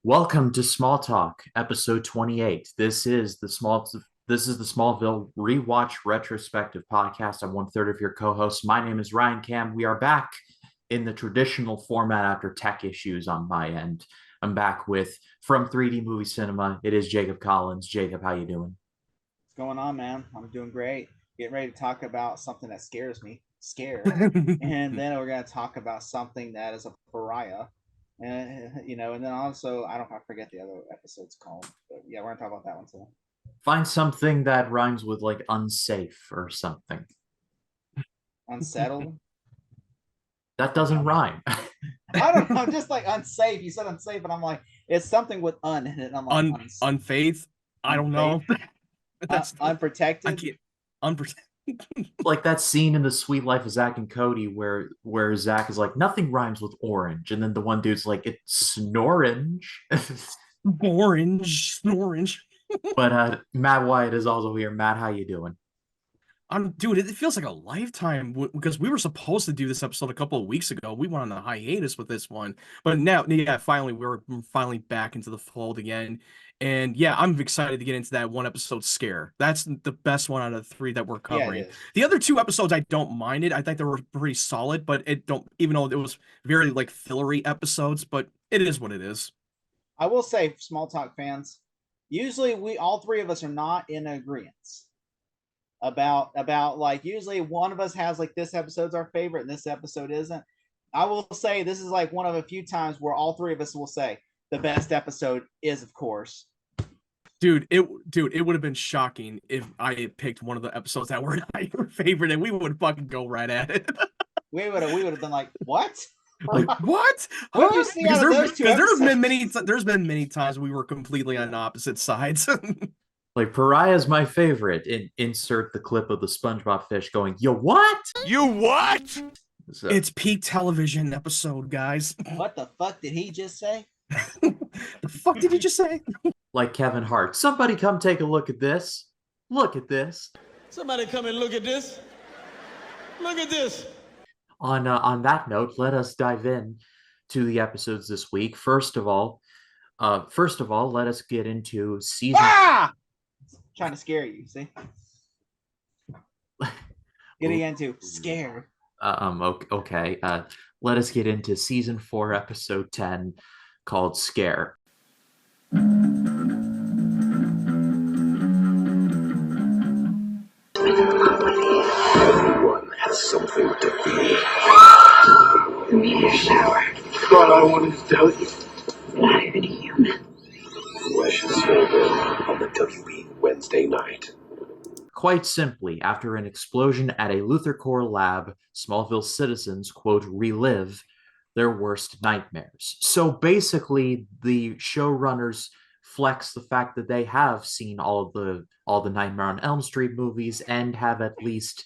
Welcome to Smalltalk, episode 28. This is the Smallville rewatch retrospective podcast. I'm one third of your co-hosts. My name is Ryan Cam. We are back in the traditional format after tech issues on my end. I'm back with from 3D Movie Cinema. It is Jacob Collins. Jacob, how you doing? What's going on, man? I'm doing great. Getting ready to talk about something that scares me, scared, and then we're gonna talk about something that is a pariah, and then also I don't know, I forget the other episode's called, but yeah, we're gonna talk about that one too. Find something that rhymes with like unsafe or something. Unsettled. That doesn't rhyme. I don't know. I'm just like unsafe. You said unsafe, and I'm like, it's something with un in it. And I'm like, Unfaith. I don't unfaith, know. That's I unprotected. can't unprotected. Like that scene in the Sweet Life of Zach and Cody where Zach is like, nothing rhymes with orange, and then the one dude's like, it's snorange. Orange. But Matt Wyatt is also here. Matt, how you doing? Dude, it feels like a lifetime because we were supposed to do this episode a couple of weeks ago. We went on a hiatus with this one, but now, yeah, finally we're finally back into the fold again. And yeah, I'm excited to get into that one episode scare. That's the best one out of the three that we're Yeah, it covering. is. The other two episodes I don't mind it. I think they were pretty solid, but it don't even though it was very like fillery episodes, but it is what it is. I will say, small talk fans, usually we all three of us are not in agreement about like usually one of us has like this episode's our favorite and this episode isn't. I will say this is like one of a few times where all three of us will say the best episode is, of course. It would have been shocking if I had picked one of the episodes that were not your favorite, and we would fucking go right at it. We would have been like, what? Like what? What do you see Because out of those two there's been many times we were completely on opposite sides. Like Pariah's my favorite. Insert the clip of the SpongeBob fish going, "Yo, what?" You what? So, It's peak television episode, guys. What the fuck did he just say? The fuck did you just say? like Kevin Hart. Somebody come take a look at this. Look at this. Somebody come and look at this. Look at this. On that note, let us dive in to the episodes this week. First of all, let us get into season. Ah! Trying to scare you, see? Getting into scared. Okay. Let us get into season 4, episode 10, called Scare. Everyone has something to fear. The meteor shower. All I wanted to tell you. Not even human. Russian Smallville on the WB Wednesday night. Quite simply, after an explosion at a Luthor Core lab, Smallville citizens, quote, relive their worst nightmares. So basically, the showrunners flex the fact that they have seen all the Nightmare on Elm Street movies and have at least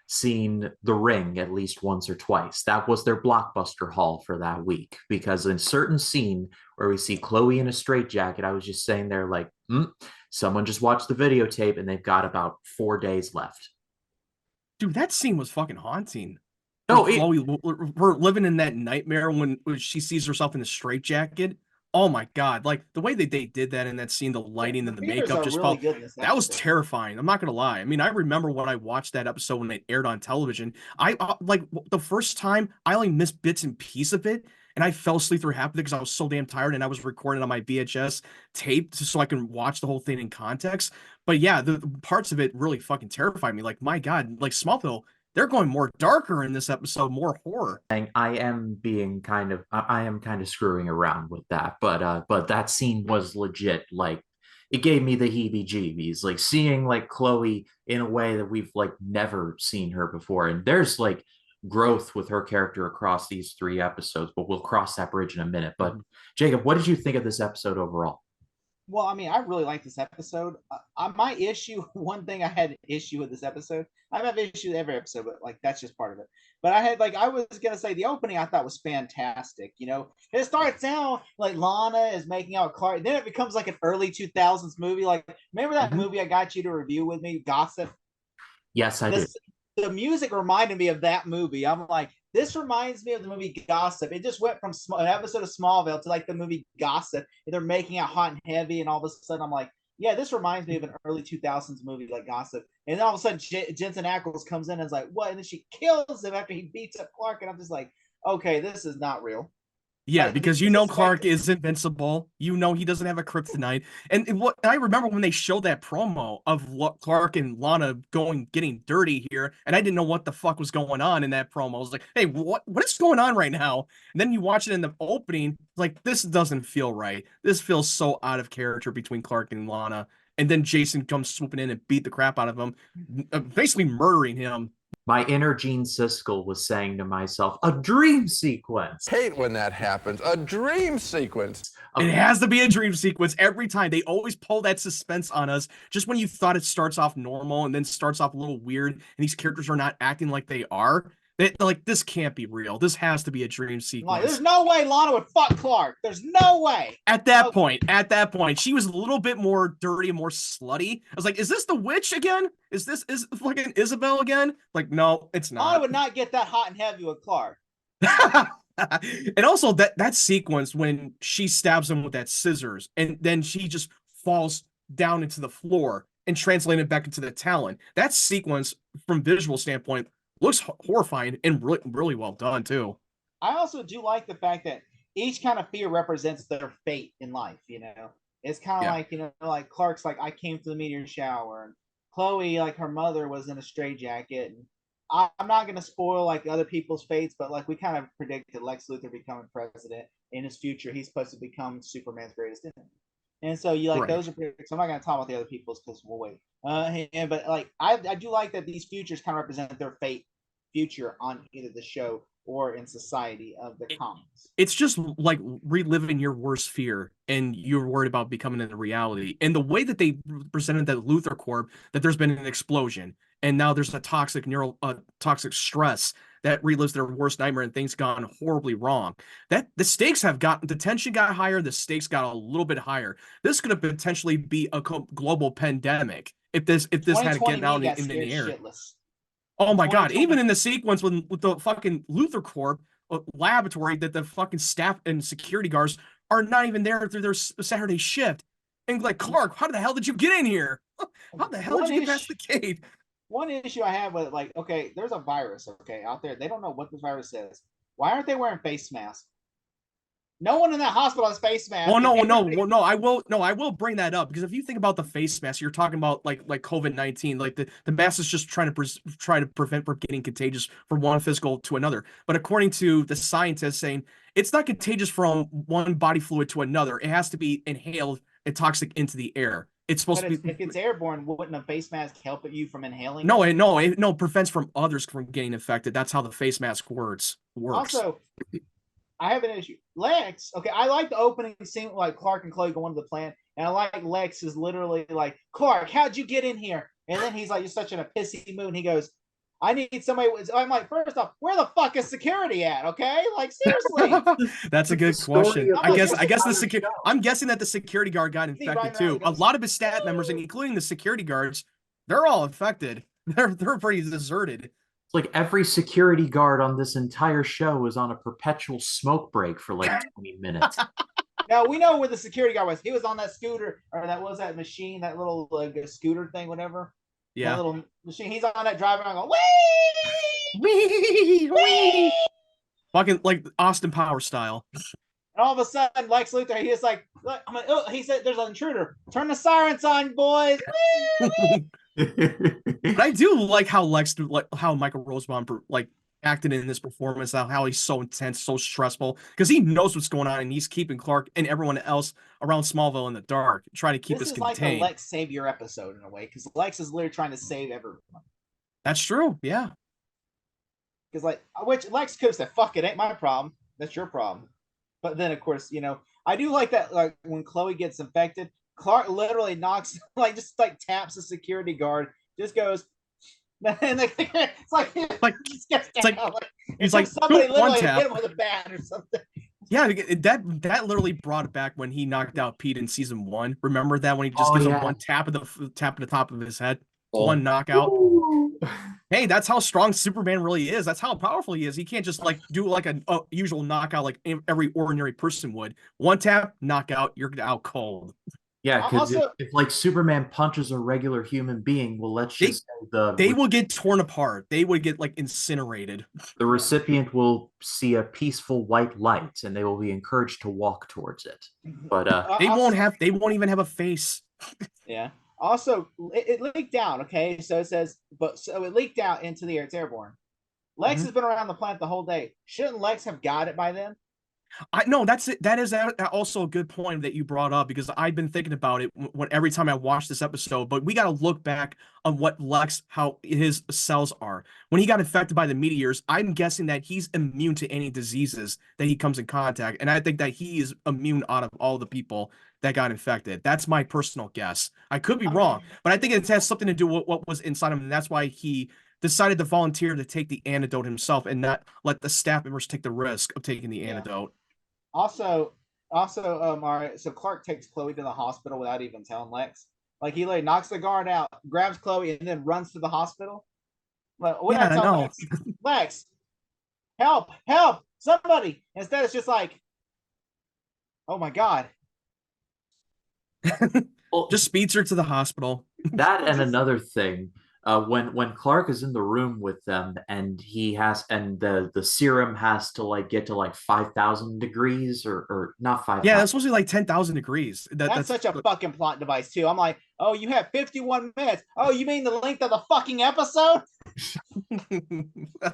seen The Ring at least once or twice. That was their blockbuster haul for that week. Because in a certain scene where we see Chloe in a straitjacket, I was just saying there like, someone just watched the videotape and they've got about 4 days left. Dude, that scene was fucking haunting. No, Chloe, we're living in that nightmare when she sees herself in a straitjacket. Oh my god! Like the way that they did that in that scene, the lighting and the makeup just really felt that was terrifying. I'm not gonna lie. I mean, I remember when I watched that episode when it aired on television. I like the first time I only missed bits and pieces of it, and I fell asleep through half of it because I was so damn tired, and I was recording on my VHS tape just so I can watch the whole thing in context. But yeah, the parts of it really fucking terrified me. Like my god, like Smallville. They're going more darker in this episode, more horror. I am kind of screwing around with that, but that scene was legit. Like it gave me the heebie-jeebies. Like seeing like Chloe in a way that we've like never seen her before, and there's like growth with her character across these 3 episodes. But we'll cross that bridge in a minute. But Jacob, what did you think of this episode overall? Well, I mean, I really like this episode. My issue, one thing I had an issue with this episode, I have issues with every episode, but like that's just part of it. But I was gonna say the opening I thought was fantastic. You know, it starts out like Lana is making out with Clark, then it becomes like an early 2000s movie. Like, remember that movie I got you to review with me, Gossip? Yes, I do. The music reminded me of that movie. I'm like, This reminds me of the movie Gossip. It just went from an episode of Smallville to like the movie Gossip, and they're making out hot and heavy, and all of a sudden I'm like, yeah, this reminds me of an early 2000s movie like Gossip. And then all of a sudden Jensen Ackles comes in and is like, what? And then she kills him after he beats up Clark, and I'm just like, okay, this is not real. Yeah, because you know Clark is invincible. You know he doesn't have a kryptonite. And what I remember when they showed that promo of Clark and Lana getting dirty here, and I didn't know what the fuck was going on in that promo. I was like, hey, what is going on right now? And then you watch it in the opening, like this doesn't feel right. This feels so out of character between Clark and Lana. And then Jason comes swooping in and beat the crap out of him, basically murdering him. My inner Gene Siskel was saying to myself, a dream sequence. Hate when that happens. A dream sequence. It has to be a dream sequence every time. They always pull that suspense on us just when you thought it starts off normal and then starts off a little weird and these characters are not acting like they are. Like, this can't be real. This has to be a dream sequence. Like, there's no way Lana would fuck Clark. There's no way. At that point, she was a little bit more dirty and more slutty. I was like, is this the witch again? Is fucking Isabel again? Like, no, it's not. Lana would not get that hot and heavy with Clark. And also that sequence when she stabs him with that scissors and then she just falls down into the floor and translated back into the talon. That sequence, from visual standpoint, looks horrifying and really, really well done too. I also do like the fact that each kind of fear represents their fate in life. You know, it's kind of like, you know, like Clark's like, I came to the meteor shower, and Chloe, like her mother was in a straitjacket. And I'm not going to spoil like other people's fates, but like we kind of predicted Lex Luthor becoming president in his future. He's supposed to become Superman's greatest enemy. And so you like right. Those are predictions. I'm not going to talk about the other people's because we'll wait. But like I do like that these futures kind of represent their future on either the show or in society of the comics. It's just like reliving your worst fear and you're worried about becoming a reality. And the way that they presented that Luthor Corp, that there's been an explosion and now there's a toxic stress that relives their worst nightmare and things gone horribly wrong. That the stakes have gotten, the tension got higher, the stakes got a little bit higher. This could have potentially be a global pandemic if this had to get out in the air. Shitless. Oh my God, even in the sequence with the fucking Luthor Corp laboratory that the fucking staff and security guards are not even there through their Saturday shift. And like, Clark, how the hell did you get in here? How the hell did you get past the gate? One issue I have with like, okay, there's a virus, okay, out there. They don't know what this virus is. Why aren't they wearing face masks? No one in that hospital has face masks. Well, no. I will bring that up because if you think about the face mask, you're talking about like COVID-19. Like the mask is just trying to prevent from getting contagious from one physical to another. But according to the scientists saying it's not contagious from one body fluid to another. It has to be inhaled and toxic into the air. It's supposed to be. If it's airborne, wouldn't a face mask help you from inhaling? No, it prevents from others from getting infected. That's how the face mask works. Also, I have an issue. Lex, okay, I like the opening scene like Clark and Chloe going to the plant, and I like Lex is literally like, Clark, how'd you get in here? And then he's like, you're such in a pissy mood, and he goes, I need somebody. I'm like, first off, where the fuck is security at? Okay, like seriously. That's a good question. I guess the security. I'm guessing that the security guard got infected too. A lot of his staff members, and including the security guards, they're all infected. They're pretty deserted. It's like every security guard on this entire show is on a perpetual smoke break for like 20 minutes. Now we know where the security guard was. He was on that scooter, or that was that machine, that little like scooter thing, whatever. Yeah, that little machine. He's on that driving around going, wee, fucking like Austin Power style. And all of a sudden, Lex Luthor, he's like, he said, "There's an intruder. Turn the sirens on, boys." But I do like how how Michael Rosenbaum acted in this performance, how he's so intense, so stressful, because he knows what's going on and he's keeping Clark and everyone else around Smallville in the dark, trying to keep this contained. This is like a Lex Savior episode in a way, because Lex is literally trying to save everyone. That's true, yeah. Because which Lex could have said, "Fuck it, ain't my problem. That's your problem." But then, of course, I do like that. Like when Chloe gets infected, Clark literally knocks, just taps the security guard, just goes. And it's like somebody literally hit him with a bat or something. Yeah, that literally brought it back when he knocked out Pete in season 1. Remember that when he just gives him one tap at the top of his head? one knockout. Hey, that's how strong Superman really is. That's how powerful he is. He can't just like do like a usual knockout like every ordinary person would. One tap, knockout, you're out cold. Yeah, because Also, if like Superman punches a regular human being, well, let's They just say they will get torn apart. They would get like incinerated. the recipient will see a peaceful white light and they will be encouraged to walk towards it. But They also, won't even have a face. yeah. Also, it leaked out. Okay, so it says, but so it leaked out into the air. It's airborne. Lex has been around the planet the whole day. Shouldn't Lex have got it by then? I no, that's it. That is also a good point that you brought up because I've been thinking about it when every time I watch this episode. But we got to look back on what Lex, how his cells are. When he got infected by the meteors, I'm guessing that he's immune to any diseases that he comes in contact, and I think that he is immune out of all the people that got infected. That's my personal guess. I could be wrong, but I think it has something to do with what was inside him, and that's why he decided to volunteer to take the antidote himself and not let the staff members take the risk of taking the antidote. Also, all right. So Clark takes Chloe to the hospital without even telling Lex. Like he like knocks the guard out, grabs Chloe, and then runs to the hospital. But when Yeah, I I tell know. Lex, help, somebody. Instead, it's just like, oh my god. well, Just speeds her to the hospital. that and another thing, when Clark is in the room with them and the serum has to like get to like 5,000 degrees or not Yeah, 5,000. that's supposed to be like 10,000 degrees. That's such a fucking plot device too. I'm like, oh, you have 51 minutes. Oh, you mean the length of the fucking episode?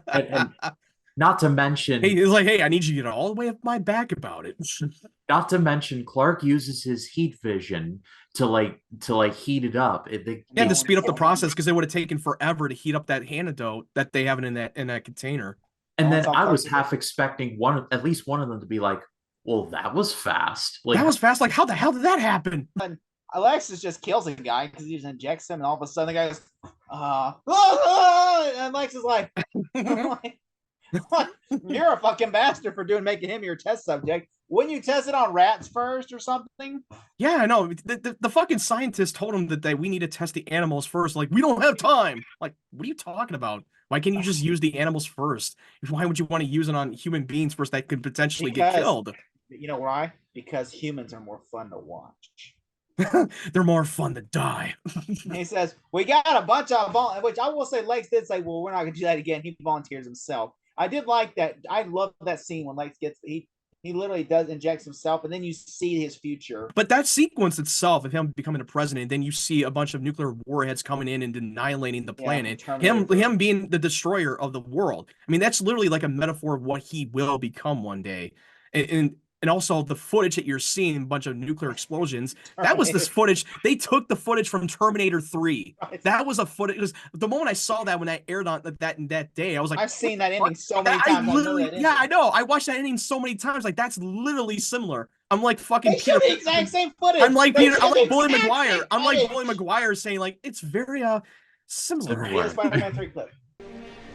And not to mention, Hey, it's like, hey, I need you to get all the way up my back about it. Clark uses his heat vision to heat it up. Yeah, to speed up the process because it would have taken forever to heat up that antidote that they have in that container. and Oh, then it's all I was Clark. half expecting at least one of them to be like, well, that was fast. Like That was fast. Like, how the hell did that happen? Alexis just kills a guy because he just injects him, and all of a sudden the guy goes, and Lex is like, you're a fucking bastard for making him your test subject. Wouldn't you test it on rats first or something? Yeah, I know. The fucking scientists told him that we need to test the animals first. Like, we don't have time. Like, what are you talking about? Why can't you just use the animals first? Why would you want to use it on human beings first that could potentially get killed? You know why? Because humans are more fun to watch. They're more fun to die. He says, we got a bunch of which I will say Lex did say, well, we're not going to do that again. He volunteers himself. I did like that. I love that scene when Lex gets, he literally does injects himself, and then you see his future. But that sequence itself of him becoming a president, then you see a bunch of nuclear warheads coming in and annihilating the planet. Him being the destroyer of the world. I mean, that's literally like a metaphor of what he will become one day. And also the footage that you're seeing, a bunch of nuclear explosions. That was this footage. They took the footage from Terminator 3. That was a footage. It was the moment I saw that when that aired on that day. I was like, I've seen that ending so many times. I know. I watched that ending so many times. Like that's literally similar. I'm like fucking they Peter. The exact same footage. I'm like Peter. I'm like Bully McGuire. I'm like Bully McGuire saying like it's very similar. Spider-Man 3 clip.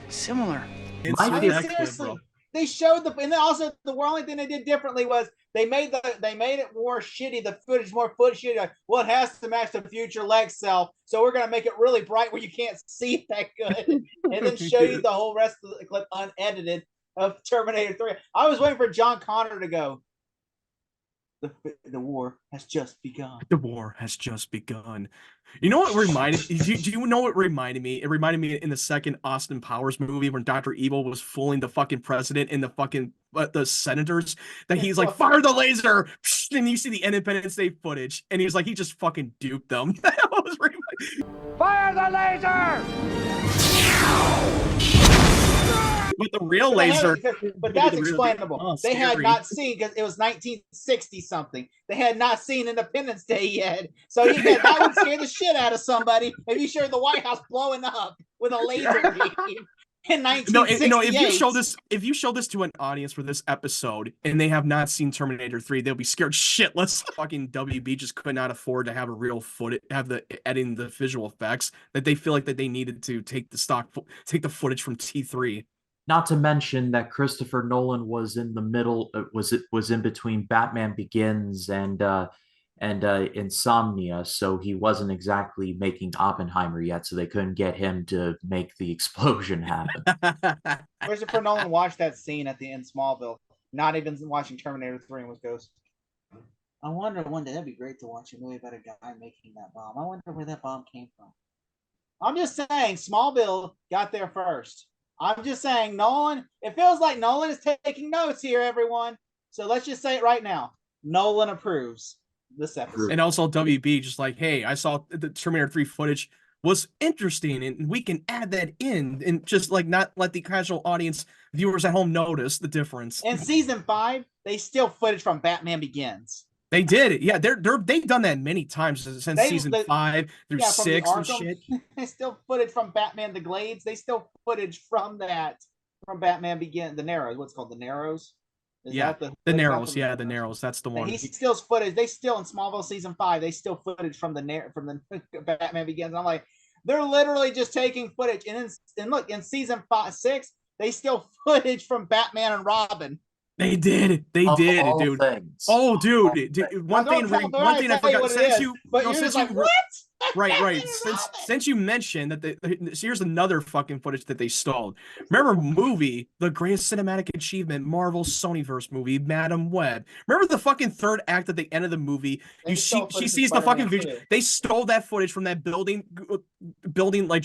Similar. Seriously. They showed and then also the only thing they did differently was they made it more shitty. The footage more shitty. Like, well, it has to match the future Lex self, so we're gonna make it really bright where you can't see it that good, and then show you the whole rest of the clip unedited of Terminator 3. I was waiting for John Connor to go. The war has just begun. The war has just begun. You know what reminded? Do you know what reminded me? It reminded me in the second Austin Powers movie when Dr. Evil was fooling the fucking president and the fucking the senators that he's like fire the laser, and you see the Independence Day footage, and he's like he just fucking duped them. That was fire the laser. But the real laser, but that's explainable. They had not seen because it was 1960 something. They had not seen Independence Day yet, so that would scare the shit out of somebody if you showed the White House blowing up with a laser beam in 1968. No, if you show this to an audience for this episode and they have not seen Terminator 3, they'll be scared shitless. Fucking WB just could not afford to have a real footage, have the editing the visual effects that they feel like that they needed to take the footage from T3. Not to mention that Christopher Nolan was in the middle, was in between Batman Begins and and insomnia, so he wasn't exactly making Oppenheimer yet, so they couldn't get him to make the explosion happen. Christopher Nolan watched that scene at the end Smallville, not even watching Terminator 3 and was goes, I wonder one day that'd be great to watch a movie about a guy making that bomb. I wonder where that bomb came from. I'm just saying Smallville got there first. I'm just saying Nolan, it feels like Nolan is taking notes here, everyone. So let's just say it right now. Nolan approves this episode. And also WB just like, hey, I saw the Terminator 3 footage was interesting and we can add that in and just like not let the casual audience viewers at home notice the difference. In season 5, they steal footage from Batman Begins. They did it. Yeah, they've done that many times since season 5 through 6 and shit. They still footage from Batman the Glades. They still footage from that from Batman Begins. The Narrows. What's called the Narrows? The Narrows. Yeah, the Narrows. That's the one. He steals footage. They still in Smallville season 5. They steal footage from the Batman Begins. I'm like, they're literally just taking footage. And look, in season 6, they steal footage from Batman and Robin. They did, dude. Things. Oh, dude. One thing I forgot. Right. Since you mentioned that, here's another fucking footage that they stole. Remember movie, the greatest cinematic achievement, Marvel Sonyverse movie, Madam Web. Remember the fucking third act at the end of the movie? She sees the fucking vision. They stole that footage from that building, like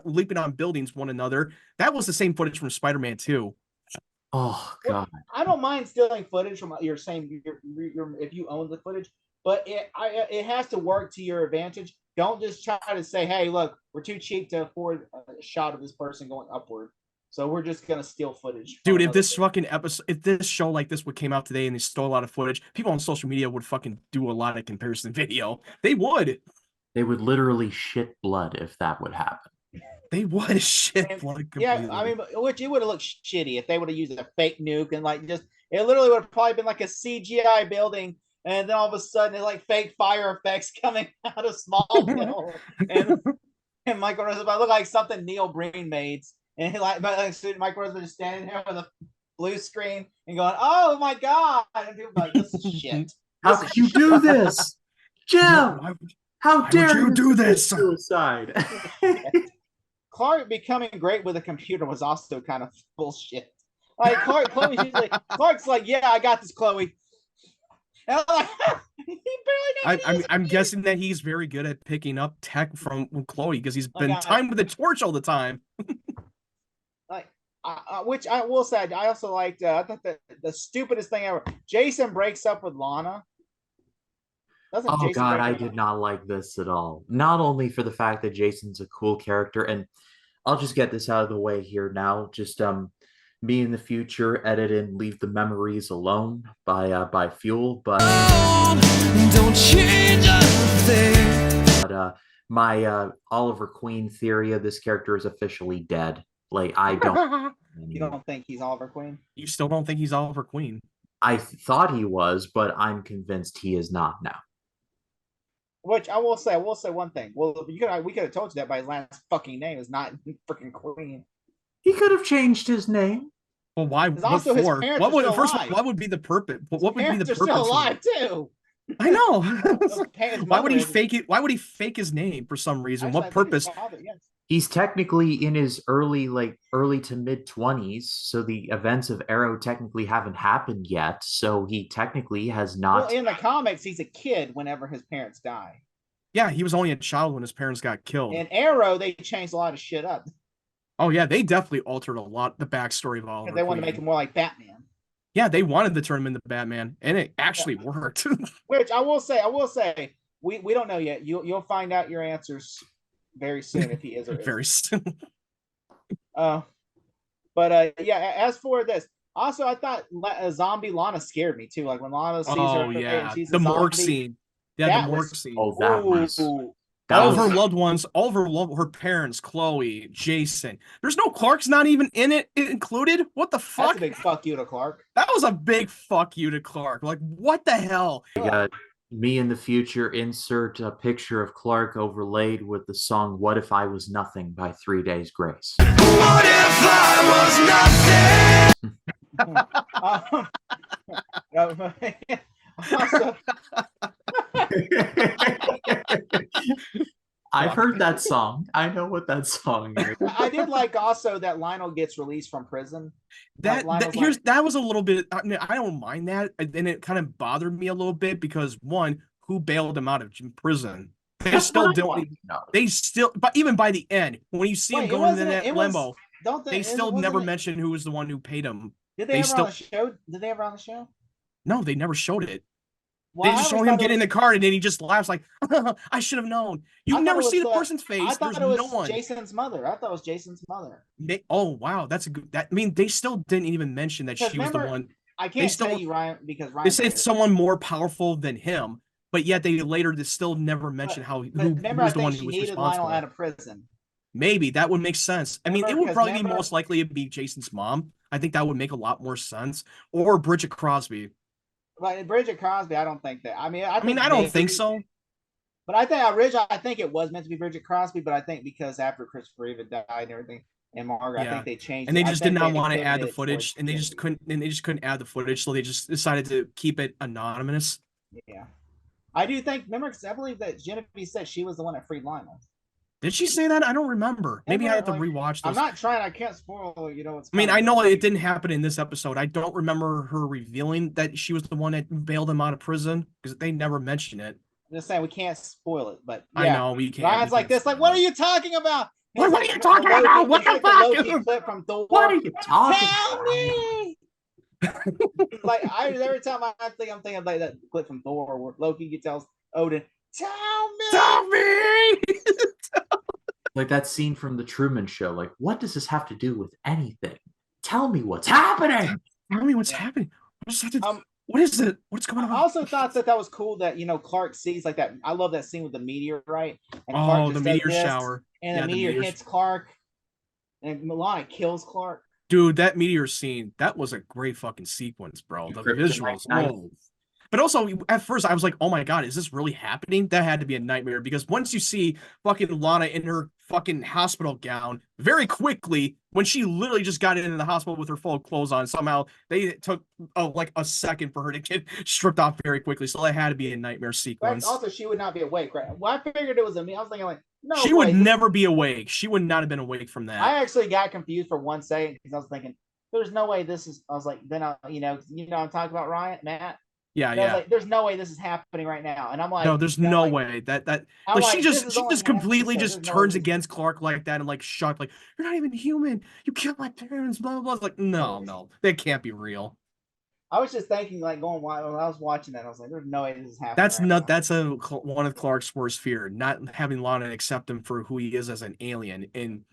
leaping on buildings one another. That was the same footage from Spider-Man 2. Oh God! I don't mind stealing footage from your if you own the footage, but it has to work to your advantage. Don't just try to say, "Hey, look, we're too cheap to afford a shot of this person going upward, so we're just gonna steal footage." Dude, if this show like this would came out today and they stole a lot of footage, people on social media would fucking do a lot of comparison video. They would. They would literally shit blood if that would happen. They would shit blood completely. Yeah, I mean, which it would have looked shitty if they would have used a fake nuke and like just it literally would have probably been like a CGI building, and then all of a sudden it's like fake fire effects coming out of Smallville, and Michael Rosenbaum looked like something Neil Breen made, and Michael Rosenbaum just standing there with a blue screen and going, "Oh my god!" And people like, "This is shit." How could you do this, Jim? How dare you do this? Suicide. Clark becoming great with a computer was also kind of bullshit. Like Clark's like, yeah, I got this, Chloe. And I'm like, he barely knows. I'm guessing that he's very good at picking up tech from Chloe because he's been timed with the torch all the time. Which I will say, I also liked. I thought the stupidest thing ever. Jason breaks up with Lana. God, I did not like this at all. Not only for the fact that Jason's a cool character, and I'll just get this out of the way here now. Just me in the future, edit and leave the memories alone by Fuel, but don't change a thing. But my Oliver Queen theory of this character is officially dead. Like I don't. You don't think he's Oliver Queen? You still don't think he's Oliver Queen? I thought he was, but I'm convinced he is not now. Which I will say one thing. Well, we could have told you that by his last fucking name is not freaking Queen. He could have changed his name. Well, why? Also, his parents what would be the purpose? What would be the purpose? Still alive too. I know. Why would he fake it? Why would he fake his name for some reason? What purpose? He's technically in his early to mid 20s, so the events of Arrow technically haven't happened yet. So he technically has not. Well, in the comics, he's a kid whenever his parents die. Yeah, he was only a child when his parents got killed. In Arrow, they changed a lot of shit up. Oh yeah, they definitely altered a lot the backstory of Oliver. They wanted to make him more like Batman. Yeah, they wanted to turn him into Batman, and it actually worked. Which I will say, we don't know yet. You'll find out your answers very soon if he is or very soon. Yeah. As for this, also I thought zombie Lana scared me too. Like when Lana sees her, yeah, she's the morgue scene. Yeah, the morgue scene. Oh, that was. All of her loved ones, her parents, Chloe, Jason. There's no Clark's not even in it included. What the fuck? That's a big fuck you to Clark. That was a big fuck you to Clark. Like, what the hell? Me in the future, insert a picture of Clark overlaid with the song What If I Was Nothing by 3 Days Grace. What if I was nothing? Also, I've heard that song. I know what that song is. I did like also that Lionel gets released from prison. Like Lionel's That was a little bit. I mean, I don't mind that, and it kind of bothered me a little bit because one, who bailed him out of prison? They That's still what I don't. want to know. They still, but even by the end, when you see him Wait, it going into wasn't that it was limbo, don't they they still wasn't never it, mention who was the one who paid him. did they They ever on still the show? Did they ever on the show? no, they never showed it. Well, They I just show always him thought it get in was the car and then he just laughs like, I should have known. You I thought never it see was the person's I face. thought There's it no was one. Jason's mother. I thought it was Jason's mother. Oh wow, that's a good. That I mean, they still didn't even mention that Because she was the remember, one. I They can't tell still you Ryan because they Ryan's say not it's here. someone more powerful than him, but yet they later just still never mention But who remember, I was the one think who she was needed Lionel responsible. out of prison. Maybe that would make sense. I mean, Remember, it would because probably be remember, most likely it'd be Jason's mom. I think that would make a lot more sense. Or Bridget Crosby. like Bridget Crosby, I don't think that. I mean, I I mean, think I don't think maybe, so. but I think originally I think it was meant to be Bridget Crosby, but I think because after Christopher Reeve died and everything, and Margaret, I Yeah. think they changed And it. they I just did think not they want to add the pivoted footage, towards and Genevieve. they just couldn't add the footage, so they just decided to keep it anonymous. Yeah, I do think. Remember, because I believe that Genevieve said she was the one that freed Lionel. Did she say that? I don't remember. Maybe I Remember, have to like, rewatch I'm those. not trying. I can't spoil. You know, it's I mean, kind I of. know it didn't happen in this episode. I don't remember her revealing that she was the one that bailed him out of prison because they never mention it. I'm just saying we can't spoil it, but I yeah, know we can't. Ryan's like this. Like, what are you talking about? What are Like you talking about? What It's the like the fuck? Loki clip from Thor. What are you talking Tell about? me. Like every time I'm thinking like that clip from Thor where Loki tells Odin, "Tell me." Tell me. Like that scene from the Truman Show. Like, what does this have to do with anything? Tell me what's happening. Tell me what's Yeah. happening. Um, What is it? What's going I on? also thought that was cool that Clark sees like that. I love that scene with the meteorite and Clark Oh, just the does meteor this, shower. and Yeah, the the meteor meteors. hits Clark, and Milana kills Clark. Dude, that meteor scene, that was a great fucking sequence, bro. The Kryptonite visuals. night. Whoa. But also, at first, I was like, oh my God, is this really happening? That had to be a nightmare because once you see fucking Lana in her fucking hospital gown, very quickly, when she literally just got into the hospital with her full clothes on, somehow they took like a second for her to get stripped off very quickly. So that had to be a nightmare But sequence. also, she would not be awake, right? Well, I figured it was me. I was thinking like, no She way. would never be awake. She would not have been awake from that. I actually got confused for 1 second because I was thinking, there's no way this is. I was like, then I'm talking about Ryan, Matt. Yeah, And I was yeah. like, there's no way this is happening right now. And I'm like, No, there's then I'm no like, way that I'm like like, this is she only just half completely episode. just There's no way turns this- against Clark like that and like shocked, like you're not even human. You killed my parents, blah blah blah. It's like no, that can't be real. I was just thinking, like, when I was watching that, I was like, there's no way this is happening. Right now. That's one of Clark's worst fear, not having Lana accept him for who he is as an alien and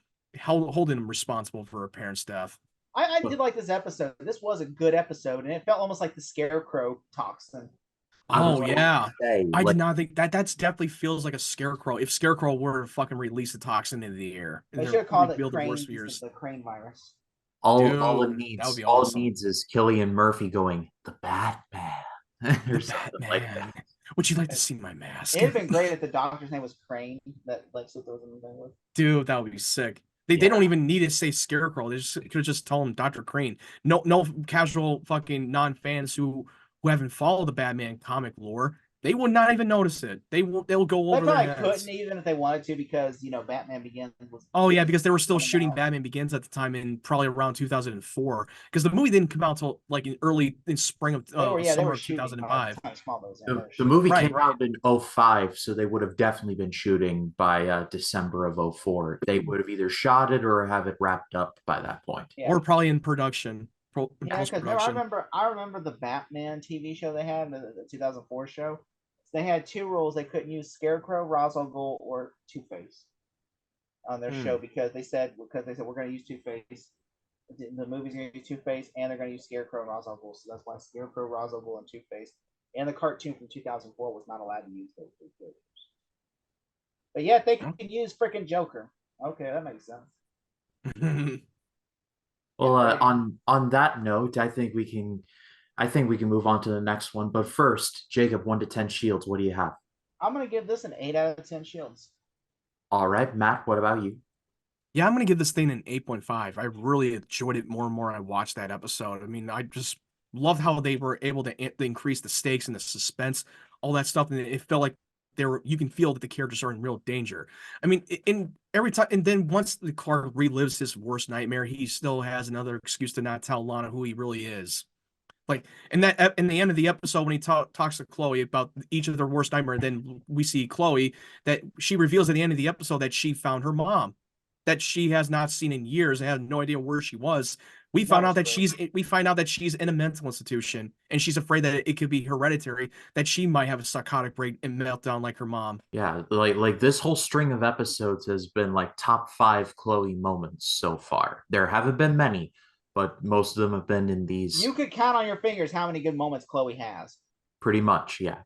holding him responsible for her parents' death. I did like this episode. This was a good episode, and it felt almost like the Scarecrow toxin. Oh yeah, Say, I like, did not think that's definitely feels like a Scarecrow. If Scarecrow were to fucking release the toxin into the air, They should have called it revealed the Crane, worst fears. the Crane virus. all Dude, it that would needs be all it awesome. needs is Killian Murphy going the Batman or The something like Batman. that. Would you like to see my mask? It'd have been great if the doctor's name was Crane that Lex Luthor was in the thing with. Dude, that would be sick. They Yeah. don't even need to say Scarecrow. They just could just tell him Dr. Crane. No casual fucking non-fans who haven't followed the Batman comic lore. They would not even notice it. They'll go They over their probably heads. couldn't even if they wanted to because Batman Begins was. Oh yeah, because they were still coming shooting out. Batman Begins at the time in probably around 2004. Because the movie didn't come out until like in spring of summer of shooting 2005. The movie Right, came out in 05, so they would have definitely been shooting by December of 04. They would have either shot it or have it wrapped up by that point. Yeah. Or probably in production, Yeah, because post-production. I remember the Batman TV show they had, the 2004 show. They had two rules: they couldn't use Scarecrow, Ra's al Ghul, or Two Face on their show because they said we're going to use Two Face. The movie's going to use Two Face, and they're going to use Scarecrow and Ra's al Ghul. So that's why Scarecrow, Ra's al Ghul, and Two Face, and the cartoon from 2004 was not allowed to use those two characters. But yet they can use freaking Joker. Okay, that makes sense. Well, on that note, I think we can move on to the next one. But first, Jacob, 1 to 10 shields. What do you have? I'm going to give this an 8 out of 10 shields. All right, Matt, what about you? Yeah, I'm gonna give this thing an 8.5. I really enjoyed it more and more. I watched that episode. I mean, loved how they were able to increase the stakes and the suspense, all that stuff, and it felt like you can feel that the characters are in real danger. I mean, in every time, and then once the Clark relives his worst nightmare, he still has another excuse to not tell Lana who he really is. Like in the end of the episode when he talks to Chloe about each of their worst nightmare, then we see Chloe that she reveals at the end of the episode that she found her mom, that she has not seen in years and had no idea where she was. We find out that she's in a mental institution, and she's afraid that it could be hereditary, that she might have a psychotic break and meltdown like her mom. Yeah, like this whole string of episodes has been like top 5 Chloe moments so far. There haven't been many, but most of them have been in these. You could count on your fingers how many good moments Chloe has. Pretty much, yeah.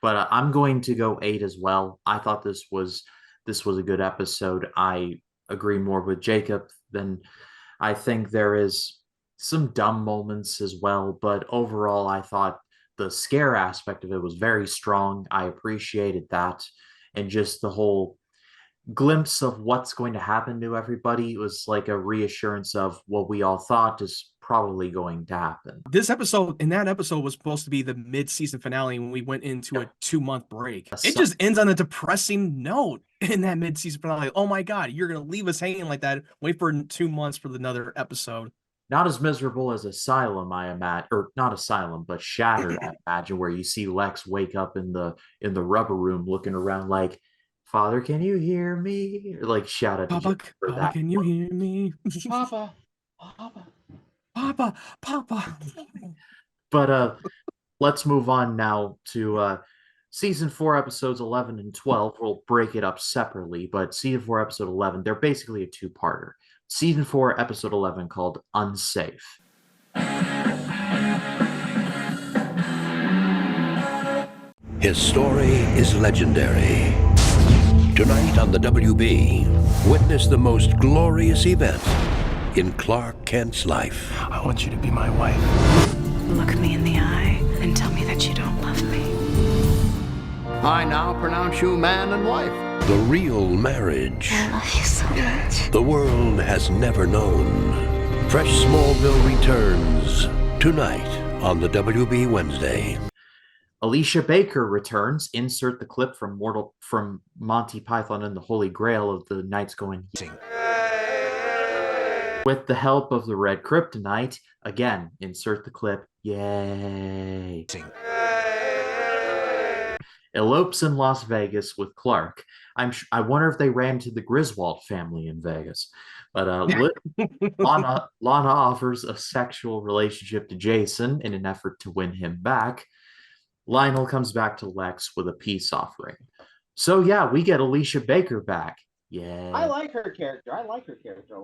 But I'm going to go 8 as well. I thought this was a good episode. I agree more with Jacob than I think there is some dumb moments as well, but overall I thought the scare aspect of it was very strong. I appreciated that, and just the whole glimpse of what's going to happen to everybody was like a reassurance of what we all thought is probably going to happen. This episode, in that episode, was supposed to be the mid-season finale when we went into a 2-month break. It just ends on a depressing note in that mid-season finale. Oh my God, you're going to leave us hanging like that. Wait for 2 months for another episode. Not as miserable as Asylum, I imagine, or not Asylum, but Shattered, I imagine, where you see Lex wake up in the rubber room looking around like, Father, can you hear me? Or like shout at Papa, Papa, can you hear me? Papa, Papa. Papa, Papa. But let's move on now to season 4, episodes 11 and 12. We'll break it up separately, but season 4, episode 11, they're basically a 2-parter. Season 4, episode 11, called Unsafe. His story is legendary. Tonight on the WB, witness the most glorious event in Clark Kent's life. I want you to be my wife. Look me in the eye and tell me that you don't love me. I now pronounce you man and wife. The real marriage I love you so much. the world has never known. Fresh Smallville returns tonight on the WB Wednesday. Alicia Baker returns. Insert the clip from Monty Python and the Holy Grail of the Knights Going with the help of the Red Kryptonite. Again, insert the clip. Yay. Elopes in Las Vegas with Clark. I wonder if they ran to the Griswold family in Vegas. But Lana offers a sexual relationship to Jason in an effort to win him back. Lionel comes back to Lex with a peace offering. So yeah, we get Alicia Baker back. Yeah. I like her character. A lot.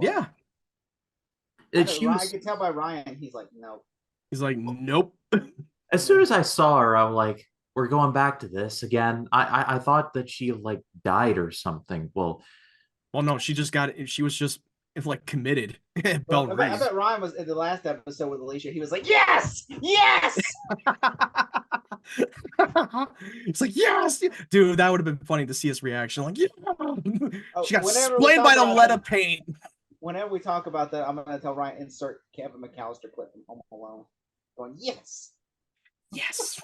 Yeah. I can tell by Ryan, he's like, no. He's like, nope. As soon as I saw her, I'm like, we're going back to this again. I thought that she like died or something. Well, no, she was just like committed. I bet Ryan was in the last episode with Alicia. He was like, yes, yes. It's like, yes, dude, that would have been funny to see his reaction. Like, yeah. She got splayed by the lead of paint. Whenever we talk about that, I'm gonna tell Ryan, insert Kevin McAllister clip from Home Alone, going, yes, yes.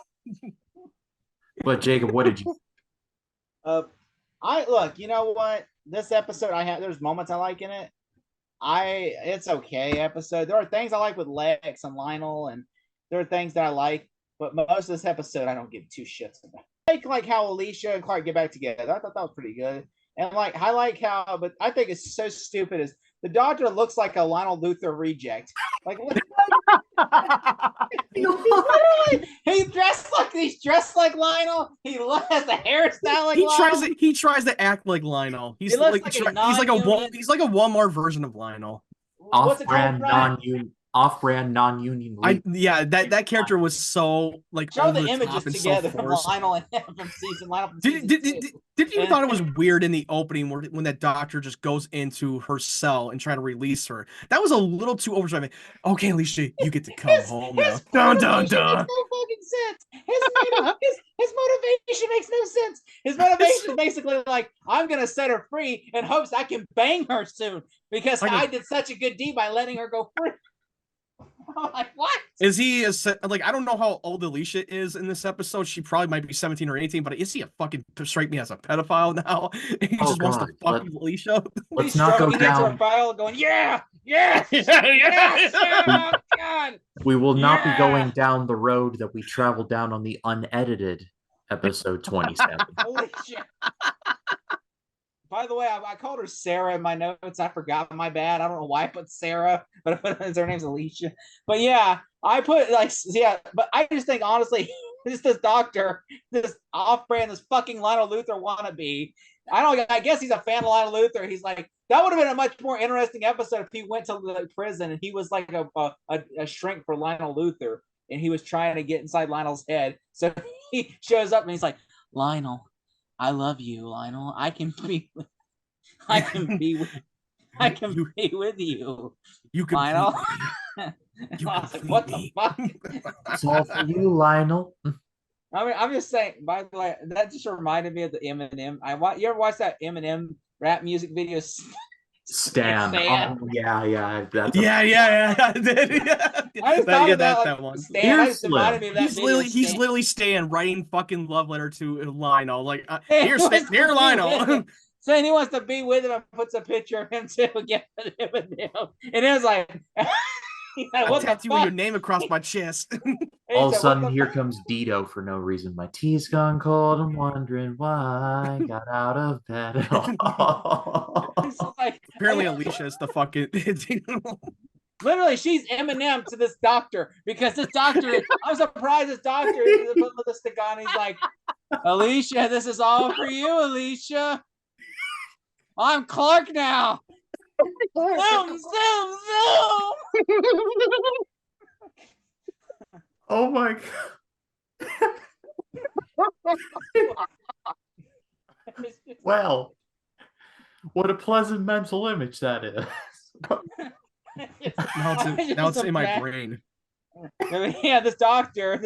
But Jacob, what did you? You know what? This episode, there's moments I like in it. It's okay episode. There are things I like with Lex and Lionel, and there are things that I like, but most of this episode I don't give 2 shits about. I like how Alicia and Clark get back together. I thought that was pretty good. And I like how, but I think it's so stupid is the Doctor looks like a Lionel Luthor reject. Like he's dressed like Lionel. He has the hairstyle like Lionel. He tries to act like Lionel. He's like a Walmart version of Lionel. Off-brand non-union. That character was so like show the images together from Lionel and from season. Did you thought it was weird in the opening when that Doctor just goes into her cell and trying to release her? That was a little too overdriven. Okay, Alicia, you get to come home now. Dun dun dun. Makes no fucking sense. His motivation makes no sense. His motivation is basically like, I'm gonna set her free in hopes I can bang her soon because I did such a good deed by letting her go free. I'm like, what? Is he like, I don't know how old Alicia is in this episode. She probably might be 17 or 18, but is he a fucking strike me as a pedophile now? He Oh just wants to God, fuck Alicia. let's He's not go stroking into her down. file, going, yeah, yes, Yeah, yes, yeah. oh God. We will not be Yeah. going down the road that we traveled down on the unedited episode 27. Alicia. By the way, I called her Sarah in my notes. I forgot. My bad. I don't know why I put Sarah, but her name's Alicia. But yeah, I put like, yeah. But I just think honestly, this doctor, this off-brand, this fucking Lionel Luthor wannabe. I guess he's a fan of Lionel Luthor. He's like, that would have been a much more interesting episode if he went to the prison and he was like a shrink for Lionel Luthor, and he was trying to get inside Lionel's head. So he shows up and he's like, Lionel, I love you, Lionel. I can be with you. You can Lionel. You I was like, what the fuck? It's all for you, Lionel. I mean, I'm just saying. By the way, that just reminded me of the Eminem. You ever watch that Eminem rap music video? Stan. Stan. Oh yeah. That's yeah. I did. Yeah. I just thought about that like, one. Stan. I just reminded me of that He's video. literally Stan writing fucking love letter to Lionel. Like, He dear Lionel. Saying he wants to be with him and puts a picture of him too again with Eminem. And it was like, what the tattoo with your name across my chest. all of a sudden, here comes Dito for no reason. My tea's gone cold. I'm wondering why I got out of bed at all. Like, apparently, Alicia is the fucking. Literally, she's Eminem to this doctor because this doctor. I'm surprised this doctor is put lipstick on. He's like, Alicia, this is all for you, Alicia. I'm Clark now. Zoom. Oh my God. Well, what a pleasant mental image that is. now it's in my brain. Yeah, this doctor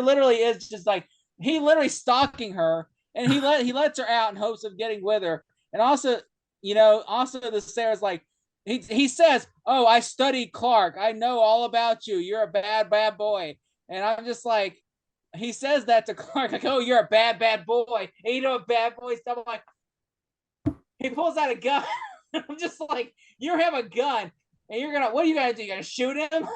literally is just like, he literally stalking her, and he lets her out in hopes of getting with her. And also, the Sarah's like, he says, oh, I studied Clark. I know all about you. You're a bad boy. And I'm just like, he says that to Clark, like, oh, you're a bad boy. And you know what bad boy stuff? I'm like, he pulls out a gun. I'm just like, you have a gun, and what are you gonna do? You're gonna shoot him?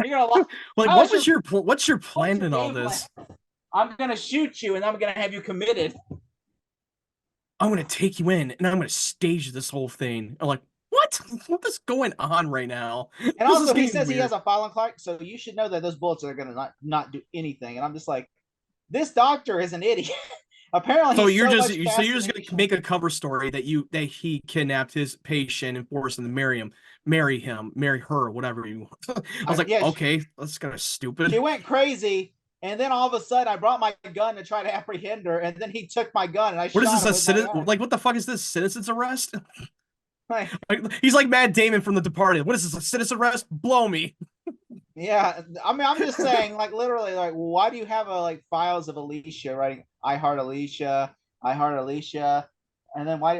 You're gonna like, what's your plan in all this? I'm gonna shoot you, and I'm gonna have you committed. I'm gonna take you in, and I'm gonna stage this whole thing. I'm like, what is going on right now? And also, he says weird. He has a file on Clark, so you should know that those bullets are gonna not do anything. And I'm just like, this doctor is an idiot. Apparently, so you're just gonna make a cover story that he kidnapped his patient and forced him to marry her, whatever you want. I was like, yeah, okay, that's kind of stupid. She went crazy, and then all of a sudden, I brought my gun to try to apprehend her, and then he took my gun, and I shot him. What is this? Like, what the fuck is this? Citizen's arrest? Like, he's like Matt Damon from The Departed. What is this? A citizen arrest? Blow me. Yeah, I mean, I'm just saying, like, literally, like, why do you have files of Alicia writing I heart Alicia, and then why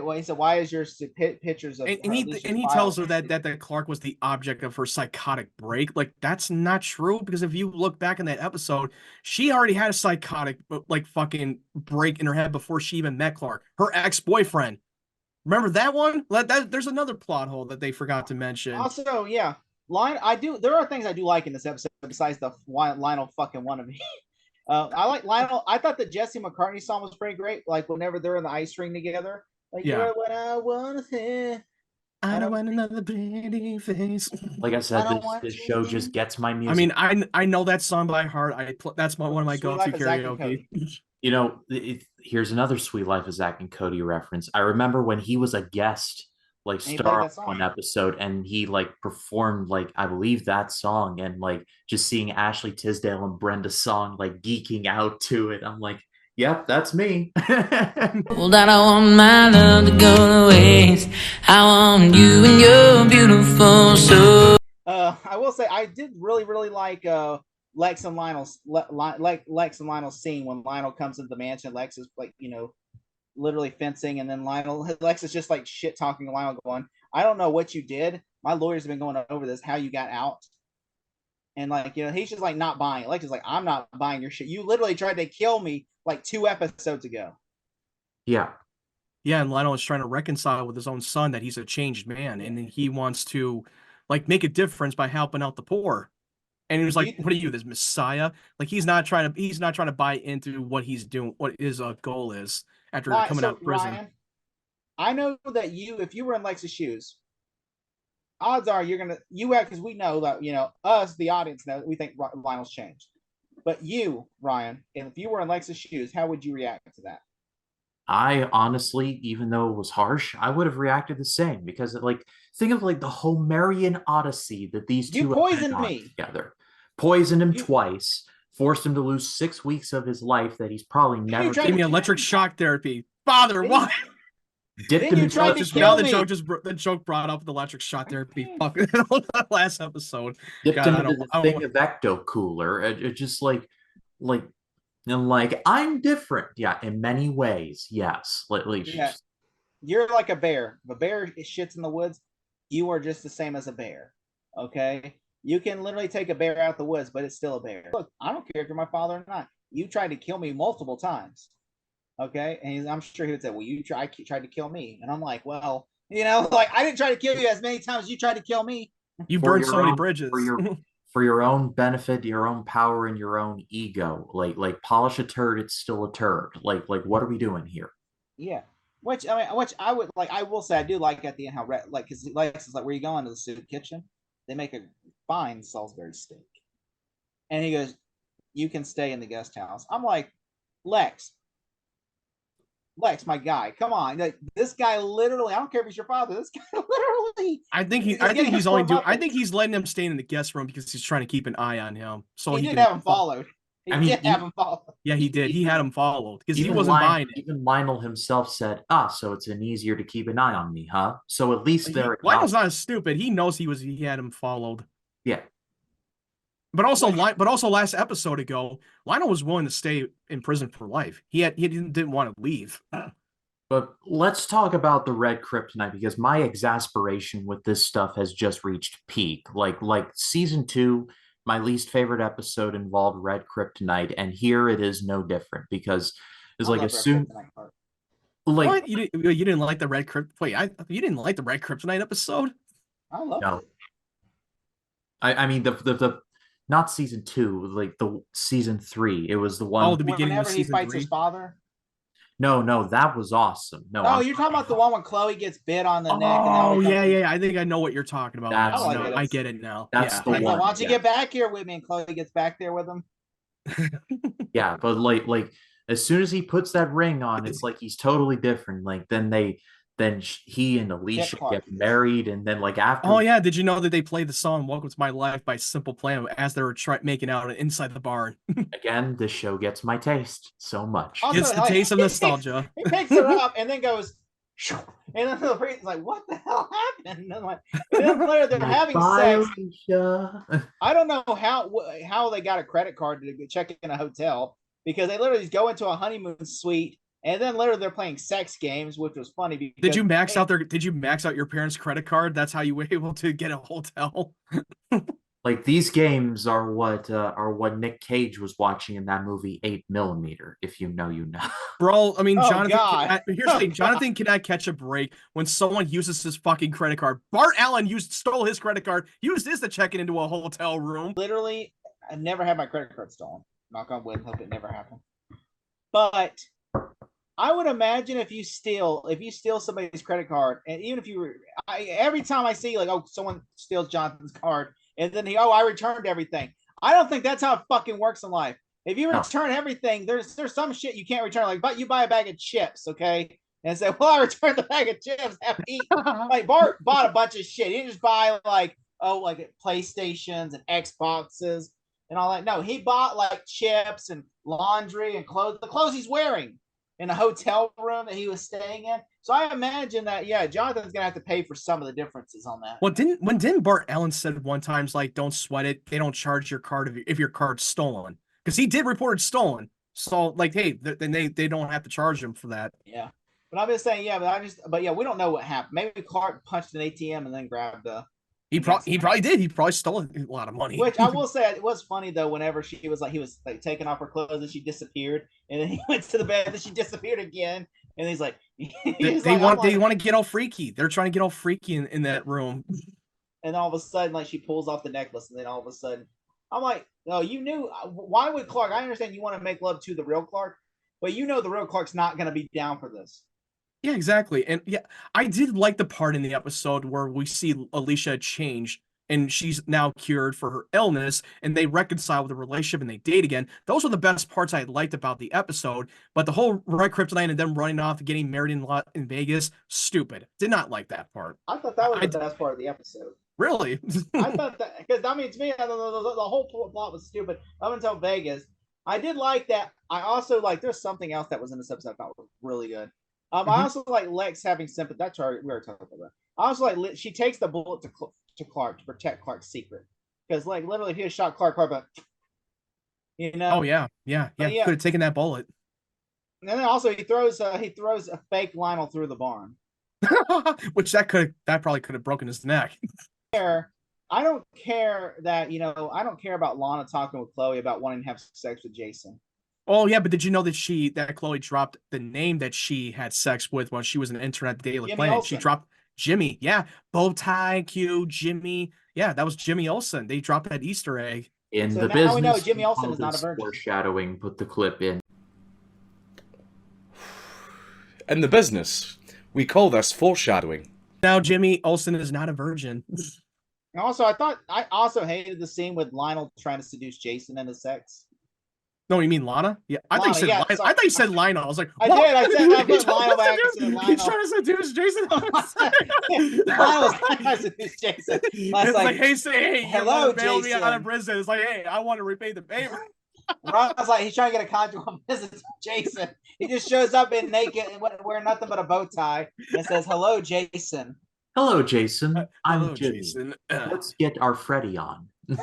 is your pictures of and he tells her that Clark was the object of her psychotic break? Like, that's not true, because if you look back in that episode, she already had a psychotic fucking break in her head before she even met Clark, her ex-boyfriend. Remember that one? There's another plot hole that they forgot to mention. Also, yeah. There are things I do like in this episode besides the Lionel fucking wannabe. I like Lionel. I thought the Jesse McCartney song was pretty great. Like whenever they're in the ice ring together. Like, yeah. You're what I want to say. I don't want another pretty face. Like I said, this show just gets my music. I mean, I know that song by heart. That's one of my go-to karaoke. Here's another Sweet Life of Zack and Cody reference. I remember when he was a guest star on one episode, and he performed I believe that song, and just seeing Ashley Tisdale and Brenda Song geeking out to it, I'm like, yep, that's me. Well, that I want my love to go to waste. I want you and your beautiful soul. I will say I did really like Lex and Lionel's scene when Lionel comes into the mansion. Lex is literally fencing, and then Lex is just shit talking to Lionel, going, I don't know what you did, my lawyers have been going over this, how you got out. And like, he's just like not buying it. Alexa's like, I'm not buying your shit. You literally tried to kill me like 2 episodes ago. Yeah. Yeah, and Lionel is trying to reconcile with his own son that he's a changed man, and then he wants to like make a difference by helping out the poor. And he was like, "What are you, this messiah?" Like he's not trying to buy into what he's doing, what his goal is after coming out of prison. Ryan, I know that if you were in Lex's shoes, odds are because we know that us, the audience, know we think Lionel's changed. But you, Ryan, and if you were in Lex's shoes, how would you react to that? I honestly, even though it was harsh, I would have reacted the same because, like, think of like the Homerian Odyssey that these You two poisoned have me together. Poisoned him twice, forced him to lose 6 weeks of his life that he's probably never. Gave me electric shock therapy, father. Why? Dipped him into the joke brought up the electric shock therapy. Fuck last episode. Dipped him into the thing of ecto cooler. It just like. And like, I'm different. Yeah, in many ways, yes. Yeah. You're like a bear. If a bear shits in the woods, you are just the same as a bear. Okay? You can literally take a bear out the woods, but it's still a bear. Look, I don't care if you're my father or not. You tried to kill me multiple times. Okay? And I'm sure he would say, well, you tried to kill me. And I'm like, well, like, I didn't try to kill you as many times as you tried to kill me. You burned so many bridges. For your own benefit, your own power, and your own ego. Like polish a turd, it's still a turd. Like what are we doing here? Yeah. Which I would like. I will say I do like at the end how because Lex is like, where you going to the soup kitchen? They make a fine Salisbury steak, and he goes, "You can stay in the guest house." I'm like, Lex, my guy, come on! Like, this guy literally, I don't care if he's your father. This guy literally. I think he's letting him stay in the guest room because he's trying to keep an eye on him. So he did have him followed. He did have him followed. Yeah, he did. He had him followed because he wasn't buying it. Even Lionel himself said, so it's an easier to keep an eye on me, huh? So at least Lionel's not stupid. He knows he had him followed. Yeah. But also last episode ago, Lionel was willing to stay in prison for life. He didn't want to leave. But let's talk about the Red Kryptonite because my exasperation with this stuff has just reached peak. Like season 2, my least favorite episode involved Red Kryptonite, and here it is no different because it's like as soon. Like what? You didn't like the Red Kryptonite? Wait, you didn't like the Red Kryptonite episode? I love it. I mean the not season 2, like the season 3. It was the one. Oh, the beginning of season 3. Whenever he fights his father. No, that was awesome. No, you're talking about the one when Chloe gets bit on the neck. Oh, yeah. I think I know what you're talking about. I get it now. That's the one. Why don't you get back here with me? And Chloe gets back there with him. Yeah, but like as soon as he puts that ring on, it's like he's totally different. Like then he and Alicia get married, and then like after. Oh yeah, did you know that they played the song "Welcome to My Life" by Simple Plan as they were making out inside the barn? Again, this show gets my taste so much. Also, it's the taste of nostalgia. He picks her up and then goes, and then the priest is like, "What the hell happened?" And then later they're having sex. Alicia. I don't know how they got a credit card to check in a hotel because they literally just go into a honeymoon suite. And then later they're playing sex games, which was funny. Because, Did you max out your parents' credit card? That's how you were able to get a hotel. Like these games are what Nick Cage was watching in that movie 8mm. If you know, you know. Bro, I mean, Jonathan cannot catch a break when someone uses his fucking credit card. Bart Allen stole his credit card, used his to check it into a hotel room. Literally, I never had my credit card stolen. Knock on wood, hope it never happened. But I would imagine if you steal somebody's credit card, and even if every time I see like, someone steals Jonathan's card, and then I returned everything. I don't think that's how it fucking works in life. If you return everything, there's some shit you can't return. Like, but you buy a bag of chips, okay, and say, well, I returned the bag of chips. Have to eat. Like Bart bought a bunch of shit. He didn't just buy like PlayStations and Xboxes and all that. No, he bought like chips and laundry and clothes. The clothes he's wearing in a hotel room that he was staying in. So I imagine that, Jonathan's gonna have to pay for some of the differences on that. Well, didn't Bart Allen said one time, like, don't sweat it. They don't charge your card if your card's stolen. Because he did report it stolen. So like, hey, then they don't have to charge him for that. Yeah. But I'm just saying, we don't know what happened. Maybe Clark punched an ATM and then grabbed He probably did. He probably stole a lot of money. Which I will say, it was funny though. Whenever he was like taking off her clothes and she disappeared, and then he went to the bed and she disappeared again, and he's like, they want to get all freaky. They're trying to get all freaky in that room. And all of a sudden, like she pulls off the necklace, and then all of a sudden, I'm like, no, you knew. Why would Clark? I understand you want to make love to the real Clark, but you know the real Clark's not going to be down for this. Yeah, exactly. And yeah, I did like the part in the episode where we see Alicia change and she's now cured for her illness and they reconcile with the relationship and they date again. Those were the best parts I liked about the episode. But the whole Red Kryptonite and them running off and getting married in Vegas, stupid. Did not like that part. I thought that was the best part of the episode. Really? I thought that, because I mean, to me, the whole plot was stupid up until Vegas. I did like that. I also like, there's something else that was in this episode that was really good. I also like Lex having sympathy. That's already, we were talking about. I also like she takes the bullet to Clark to protect Clark's secret, because like literally if he had shot Clark, but you know. Oh yeah. Could have taken that bullet. And then also he throws a fake Lionel through the barn, which that probably could have broken his neck. I don't care that I don't care about Lana talking with Chloe about wanting to have sex with Jason. Oh yeah, but did you know that Chloe dropped the name that she had sex with when she was an intern at the Daily Planet? Olsen. She dropped Jimmy. Yeah, bow tie, Q, Jimmy. Yeah, that was Jimmy Olsen. They dropped that Easter egg. In so the now business, we know Jimmy Olsen is not a virgin. Foreshadowing. Put the clip in. In the business, we call this foreshadowing. Now Jimmy Olsen is not a virgin. And also, I also hated the scene with Lionel trying to seduce Jason into sex. No, you mean Lana? Yeah, I thought you said Lionel. I thought you said Lionel. I was like, what? I put Lionel back. He's trying to seduce Jason. Lionel's trying to seduce Jason. It's like, hey, hello, bail Jason. Me out of prison. It's like, hey, I want to repay the favor. Ron's like, he's trying to get a conjugal visit to Jason. He just shows up in naked and wearing nothing but a bow tie and says, "Hello, Jason." Hello, Jason. I'm Jimmy. Jason. Let's get our Freddy on. They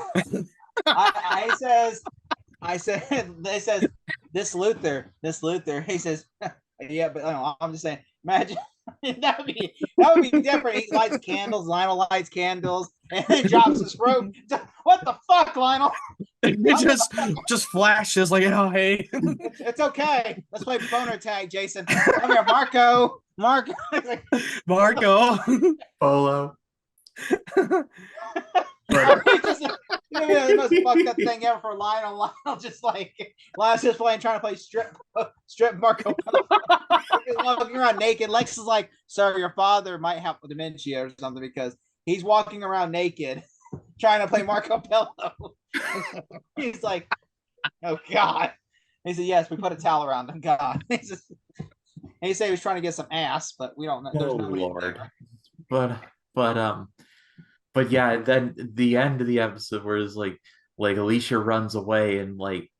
says, this Luther. He says, yeah, but I'm just saying, imagine that would be different. He lights candles, Lionel lights candles, and then drops his rope. What the fuck, Lionel? It just flashes like, oh hey. It's okay. Let's play boner tag, Jason. Come here, Marco. Polo. The most fucked up thing ever for Lionel. Lionel just playing, trying to play strip Marco. Walking around naked. Lex is like, "Sir, your father might have dementia or something because he's walking around naked, trying to play Marco Polo." He's like, "Oh God." He said, "Yes, we put a towel around him." God. He said he was trying to get some ass, but we don't know. Oh Lord. But yeah, then the end of the episode where it's like Alicia runs away and like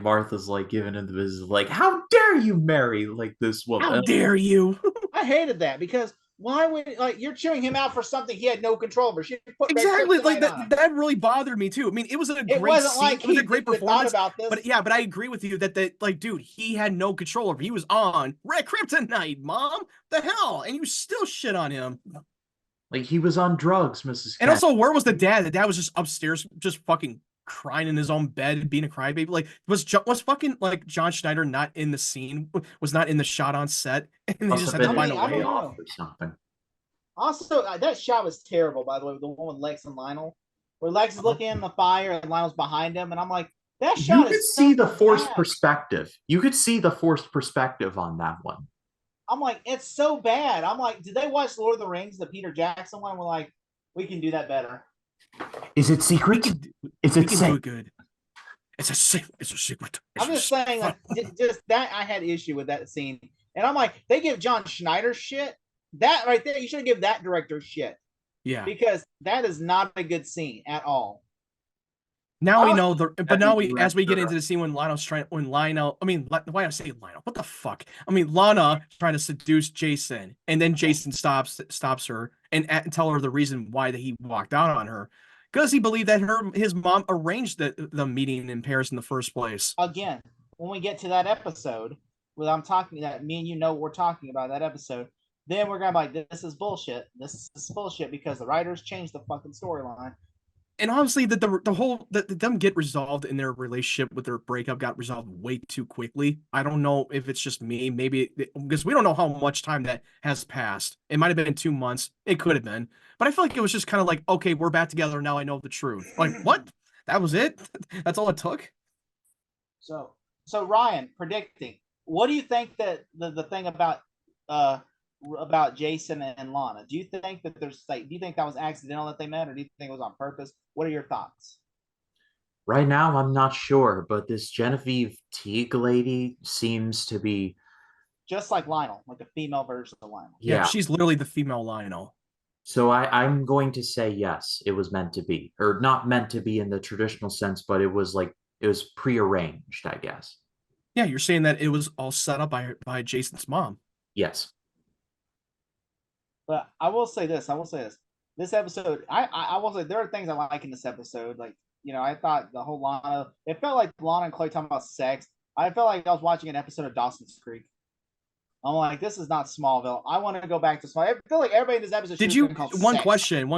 Martha's like giving him the business, like, how dare you marry like this woman? How dare you? I hated that because why would you're chewing him out for something he had no control over? Exactly, like that really bothered me too. I mean, it was a great scene. It was a great performance. About this. But I agree with you that dude, he had no control over. He was on Red Kryptonite, Mom. The hell, and you still shit on him. Like he was on drugs, Mrs. And also, where was the dad? The dad was just upstairs, just fucking crying in his own bed, being a crybaby. Like, was fucking like John Schneider not in the scene? Was not in the shot on set, and they just had to find a way off or something. Also, that shot was terrible. By the way, the one with Lex and Lionel, where Lex is looking in the fire and Lionel's behind him, and I'm like, that shot. You could see the forced perspective. You could see the forced perspective on that one. I'm like, it's so bad. I'm like, did they watch Lord of the Rings, the Peter Jackson one? We're like, we can do that better. Is it secret? Is it safe? Good? It's a secret. I'm just saying, just that I had issue with that scene, and I'm like, they give John Schneider shit. That right there, you should give that director shit. Yeah, because that is not a good scene at all. Now we know as we get into the scene when why I say Lionel? What the fuck? I mean, Lana trying to seduce Jason, and then Jason stops her and tell her the reason why that he walked out on her, because he believed that his mom arranged the meeting in Paris in the first place. Again, when we get to that episode, I'm talking that me and you know what we're talking about that episode. then we're gonna be like, this is bullshit. This is bullshit because the writers changed the fucking storyline. And honestly, the whole them get resolved in their relationship with their breakup got resolved way too quickly. I don't know if it's just me, maybe because we don't know how much time that has passed. It might have been 2 months. It could have been, but I feel like it was just kind of like, okay, we're back together now. I know the truth. Like what? That was it? That's all it took? So Ryan, predicting. What do you think that the thing about Jason and Lana? Do you think that there's like? Do you think that was accidental that they met, or do you think it was on purpose? What are your thoughts? Right now, I'm not sure, but this Genevieve Teague lady seems to be. Just like Lionel, like a female version of Lionel. Yeah, Yeah. she's literally the female Lionel. So I'm going to say yes, it was meant to be, or not meant to be in the traditional sense, but it was prearranged, I guess. Yeah, you're saying that it was all set up by Jason's mom. Yes. But I will say this. This episode, I will say there are things I like in this episode. Like, I thought the whole Lana, it felt like Lana and Clay talking about sex. I felt like I was watching an episode of Dawson's Creek. I'm like, this is not Smallville. I want to go back to Smallville. I feel like everybody in this episode. Did you? One question,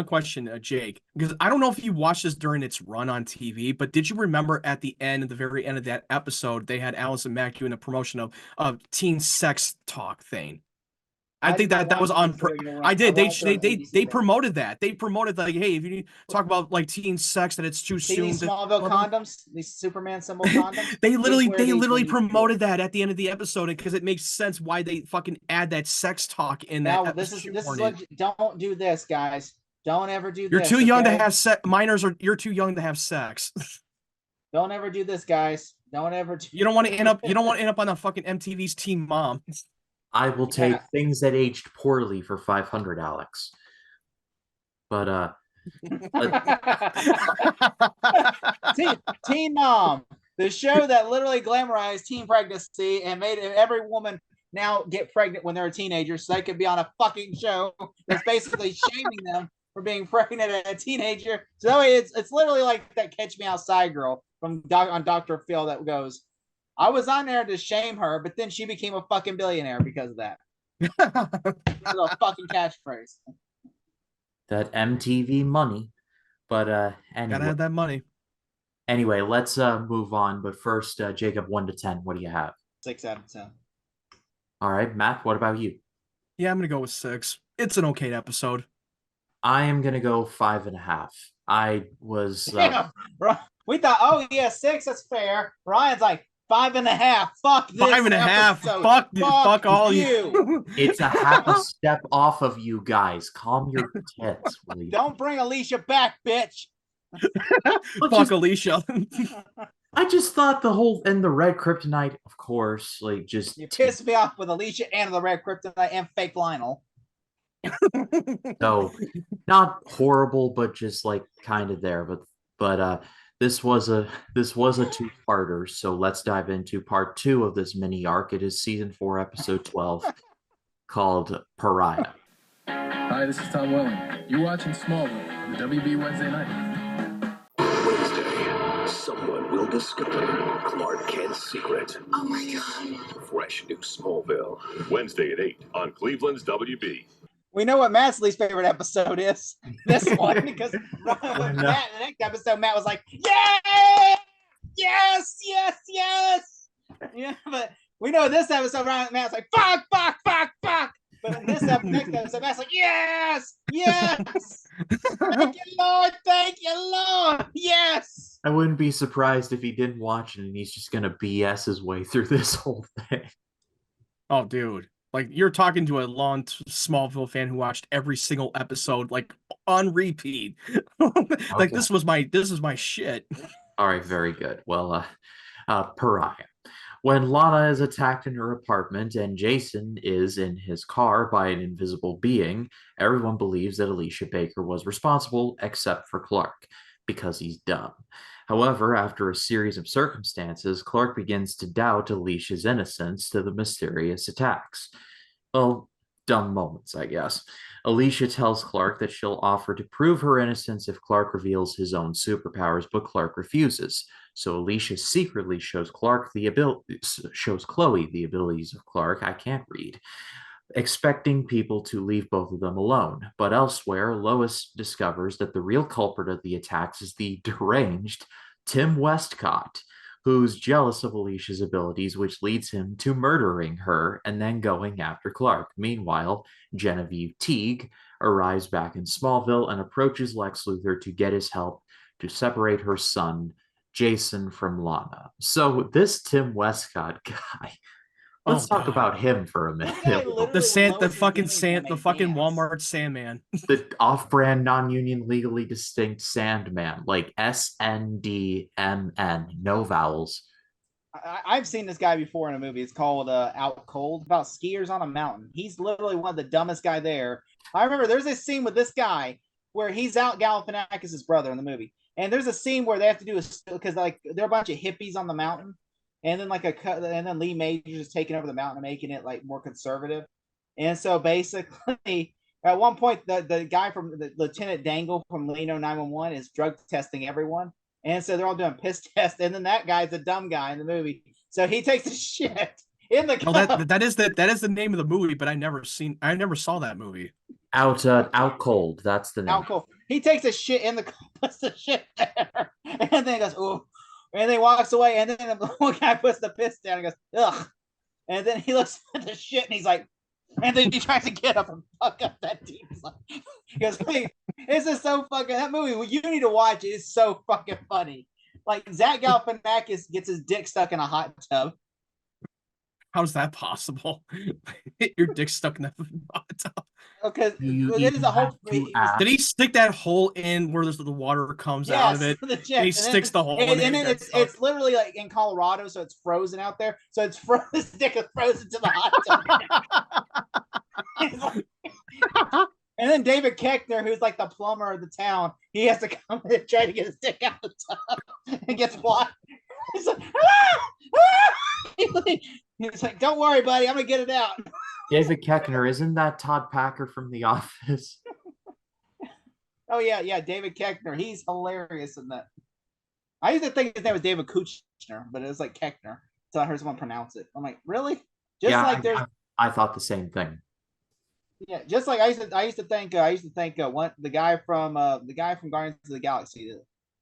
Jake, because I don't know if you watched this during its run on TV, but did you remember at the very end of that episode, they had Allison Mack doing a promotion of teen sex talk thing? I think that was on. I did. They promoted that. They promoted like, hey, if you talk about like teen sex, that it's too soon. These Smallville condoms, these Superman symbol condoms. they literally promoted that at the end of the episode because it makes sense why they fucking add that sex talk in that. Now, this is what, don't do this, guys. Don't ever do this. You're too young to have sex. You're too young to have sex. Don't ever do this, guys. Don't ever. You don't want to end up. You don't want to end up on a fucking MTV's Teen Mom. I will take things that aged poorly for 500, Alex. But Teen Mom, the show that literally glamorized teen pregnancy and made every woman now get pregnant when they're a teenager, so they could be on a fucking show that's basically shaming them for being pregnant as a teenager. So it's literally like that Catch Me Outside girl from on Dr. Phil that goes, I was on there to shame her, but then she became a fucking billionaire because of that. That's a fucking catchphrase. That MTV money. But anyway. Gotta have that money. Anyway, let's move on. But first, Jacob, 1 to 10, what do you have? 6 out of 10. All right, Matt, what about you? Yeah, I'm gonna go with 6. It's an okay episode. I am gonna go 5.5. I was. We thought, oh yeah, 6. That's fair. Ryan's like 5.5. Fuck this. 5.5. Fuck all you. It's a half a step off of you guys. Calm your tits, please. Don't bring Alicia back, bitch. Fuck Alicia. I just thought the red kryptonite, of course, like just you pissed me off with Alicia and the red kryptonite and fake Lionel. So not horrible, but just like kind of there. But this was a two-parter, so let's dive into part 2 of this mini arc. It is season 4, episode 12, called Pariah. Hi, this is Tom Welling. You're watching Smallville on the WB Wednesday night. Wednesday, someone will discover Clark Kent's secret. Oh my God. Fresh new Smallville. Wednesday at 8 on Cleveland's WB. We know what Matt's least favorite episode is. This one, because Matt, the next episode, Matt was like, "Yay! Yes, yes, yes!" Yeah, but we know this episode, Matt's like, "Fuck, fuck, fuck, fuck." But in this next episode, Matt's like, "Yes, yes! Thank you, Lord, yes!" I wouldn't be surprised if he didn't watch it and he's just gonna BS his way through this whole thing. Oh, dude. Like, you're talking to a long Smallville fan who watched every single episode, like, on repeat. Like, Okay. this is my shit. All right, very good. Well, Pariah. When Lana is attacked in her apartment and Jason is in his car by an invisible being, everyone believes that Alicia Baker was responsible, except for Clark, because he's dumb. However, after a series of circumstances, Clark begins to doubt Alicia's innocence to the mysterious attacks. Well, dumb moments, I guess. Alicia tells Clark that she'll offer to prove her innocence if Clark reveals his own superpowers, but Clark refuses. So Alicia secretly shows Chloe the abilities of Clark. I can't read. expecting people to leave both of them alone. But elsewhere, Lois discovers that the real culprit of the attacks is the deranged Tim Westcott, who's jealous of Alicia's abilities, which leads him to murdering her and then going after Clark. Meanwhile, Genevieve Teague arrives back in Smallville and approaches Lex Luthor to get his help to separate her son, Jason, from Lana. So, this Tim Westcott guy, let's talk about him for a minute. The fucking Walmart Sandman. The off-brand, non-union, legally distinct Sandman, like SNDMN, no vowels. I've seen this guy before in a movie. It's called Out Cold, about skiers on a mountain. He's literally one of the dumbest guy there. I remember there's a scene with this guy where he's out Galifianakis' brother in the movie, and there's a scene where they have to do because like there are a bunch of hippies on the mountain, and then and then Lee Majors is taking over the mountain and making it like more conservative, and so basically at one point the guy from the Lieutenant Dangle from Reno 911 is drug testing everyone. And so they're all doing piss tests, and then that guy's a dumb guy in the movie. So he takes a shit in the cup. No, that is the name of the movie, but I never saw that movie. Out Cold, that's the name. Out Cold. He takes a shit in the cup, puts the shit there, and then he goes, "Ooh," and then he walks away, and then the one guy puts the piss down and goes, "Ugh," and then he looks at the shit and he's like, and then he tries to get up and fuck up that team. He goes, "Please, this is so fucking that movie. Well, you need to watch it. It's so fucking funny." Like Zach Galifianakis gets his dick stuck in a hot tub. How's that possible? Your dick stuck in that hot tub. Because this is a whole. Did he stick that hole in where the water comes out of it? And he sticks the hole in and then it's literally like in Colorado, so it's frozen out there. So it's his dick is frozen to the hot tub. And then David Koechner, who's like the plumber of the town, he has to come and try to get his dick out of the tub and gets blocked. He's like, he's like, "Don't worry, buddy, I'm gonna get it out." David Koechner, isn't that Todd Packer from The Office? Oh yeah, David Koechner. He's hilarious in that. I used to think his name was David Kuchner, but it was like Koechner. So I heard someone pronounce it. I'm like, really? I thought the same thing. Yeah, just like I used to think the guy from Guardians of the Galaxy,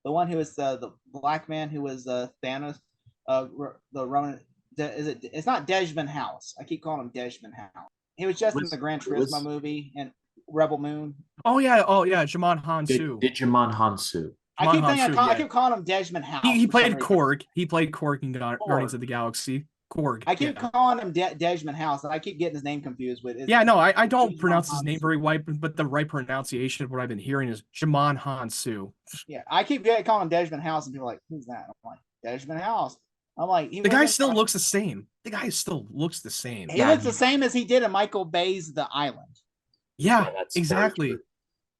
the one who was the black man who was Thanos, the Roman. It's not Desmond House. I keep calling him Desmond House. He was just in the Gran Turismo movie and Rebel Moon. Oh yeah, Djimon Hounsou. Djimon Hounsou. I keep calling him Desmond House. He played Korg. He played Korg in Guardians of the Galaxy. Korg. I keep calling him Desmond House, and I keep getting his name confused with. I don't pronounce his name very right, but the right pronunciation of what I've been hearing is Djimon Hounsou. Yeah, I keep calling him Desmond House, and people are like, "Who's that?" I'm like, "Desmond House." I'm like, the guy still looks the same. The guy still looks the same. He looks the same as he did in Michael Bay's The Island. Yeah, exactly.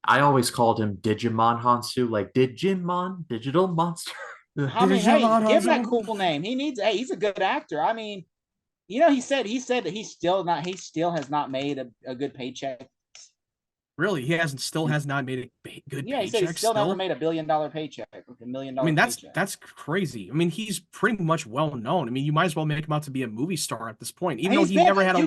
I always called him Digimon Hansu, like Digimon, digital monster. I mean, hey, give him that cool name. He's a good actor. I mean, he said that he still has not made a good paycheck. Really, he still has not made a good paycheck. Yeah, he said he still never made $1 billion paycheck, $1 million. I mean, that's crazy. I mean, he's pretty much well known. I mean, you might as well make him out to be a movie star at this point, even though he never had a